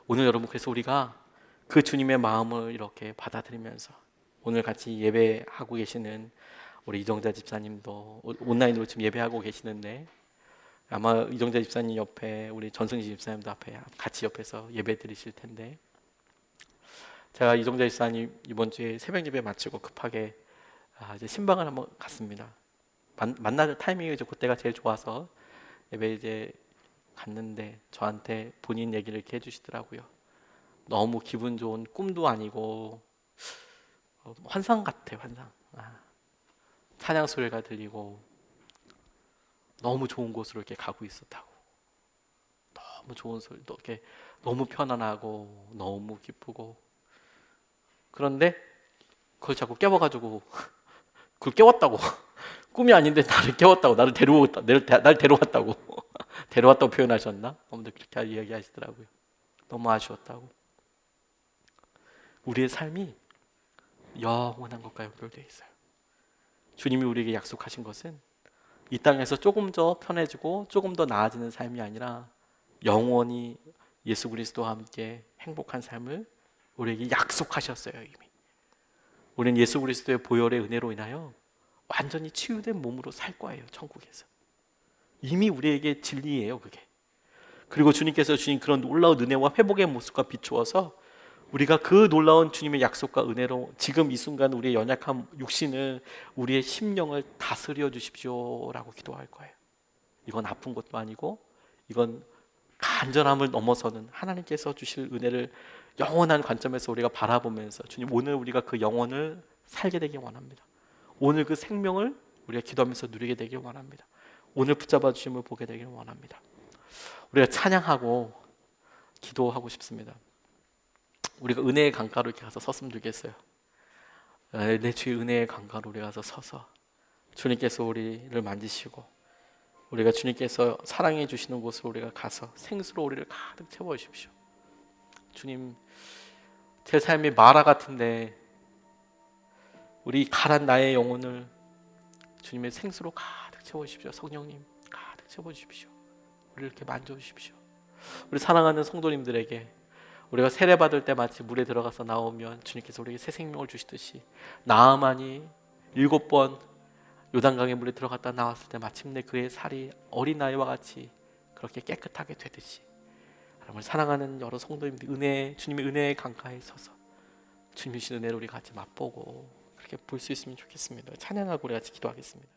Speaker 1: 오늘 여러분, 그래서 우리가 그 주님의 마음을 이렇게 받아들이면서 오늘 같이 예배하고 계시는 우리 이정자 집사님도 온라인으로 지금 예배하고 계시는데, 아마 이정자 집사님 옆에 우리 전승지 집사님도 앞에 같이 옆에서 예배 드리실 텐데, 제가 이정자 집사님 이번 주에 새벽 예배 마치고 급하게 이제 신방을 한번 갔습니다. 만날 타이밍이 이제 그때가 제일 좋아서 예배 이제 갔는데 저한테 본인 얘기를 이렇게 해주시더라고요. 너무 기분 좋은 꿈도 아니고 환상 같아, 환상. 찬양 소리가 들리고 너무 좋은 곳으로 이렇게 가고 있었다고. 너무 좋은 소리도 이렇게 너무 편안하고 너무 기쁘고. 그런데 그걸 자꾸 깨워가지고 그걸 깨웠다고. 꿈이 아닌데 나를 깨웠다고. 나를 날 데려왔다고. 데려왔다고 표현하셨나? 아무튼 그렇게 이야기하시더라고요. 너무 아쉬웠다고. 우리의 삶이 영원한 것과 연결되어 있어요. 주님이 우리에게 약속하신 것은 이 땅에서 조금 더 편해지고 조금 더 나아지는 삶이 아니라 영원히 예수 그리스도와 함께 행복한 삶을 우리에게 약속하셨어요. 이미 우리는 예수 그리스도의 보혈의 은혜로 인하여 완전히 치유된 몸으로 살 거예요. 천국에서 이미 우리에게 진리예요, 그게. 그리고 주님께서 주신 그런 놀라운 은혜와 회복의 모습과 비추어서 우리가 그 놀라운 주님의 약속과 은혜로 지금 이 순간 우리의 연약한 육신을, 우리의 심령을 다스려 주십시오라고 기도할 거예요. 이건 아픈 것도 아니고, 이건 간절함을 넘어서는 하나님께서 주실 은혜를 영원한 관점에서 우리가 바라보면서, 주님 오늘 우리가 그 영혼을 살게 되길 원합니다. 오늘 그 생명을 우리가 기도하면서 누리게 되길 원합니다. 오늘 붙잡아 주심을 보게 되길 원합니다. 우리가 찬양하고 기도하고 싶습니다. 우리가 은혜의 강가로 이렇게 가서 섰으면 좋겠어요. 내 주의 은혜의 강가로 우리가 가서 서서 주님께서 우리를 만지시고, 우리가 주님께서 사랑해 주시는 곳으로 우리가 가서 생수로 우리를 가득 채워 주십시오. 주님, 제 삶이 마라 같은데 우리 가란 나의 영혼을 주님의 생수로 가득 채워 주십시오. 성령님 가득 채워 주십시오. 우리를 이렇게 만져 주십시오. 우리 사랑하는 성도님들에게 우리가 세례 받을 때 마치 물에 들어가서 나오면 주님께서 우리에게 새 생명을 주시듯이, 나아만이 7번 요단강에 물에 들어갔다 나왔을 때 마침내 그의 살이 어린아이와 같이 그렇게 깨끗하게 되듯이, 여러분 사랑하는 여러 성도님들 주님의 은혜의 강가에 서서 주님의 은혜를 우리 같이 맛보고 그렇게 볼 수 있으면 좋겠습니다. 찬양하고 우리 같이 기도하겠습니다.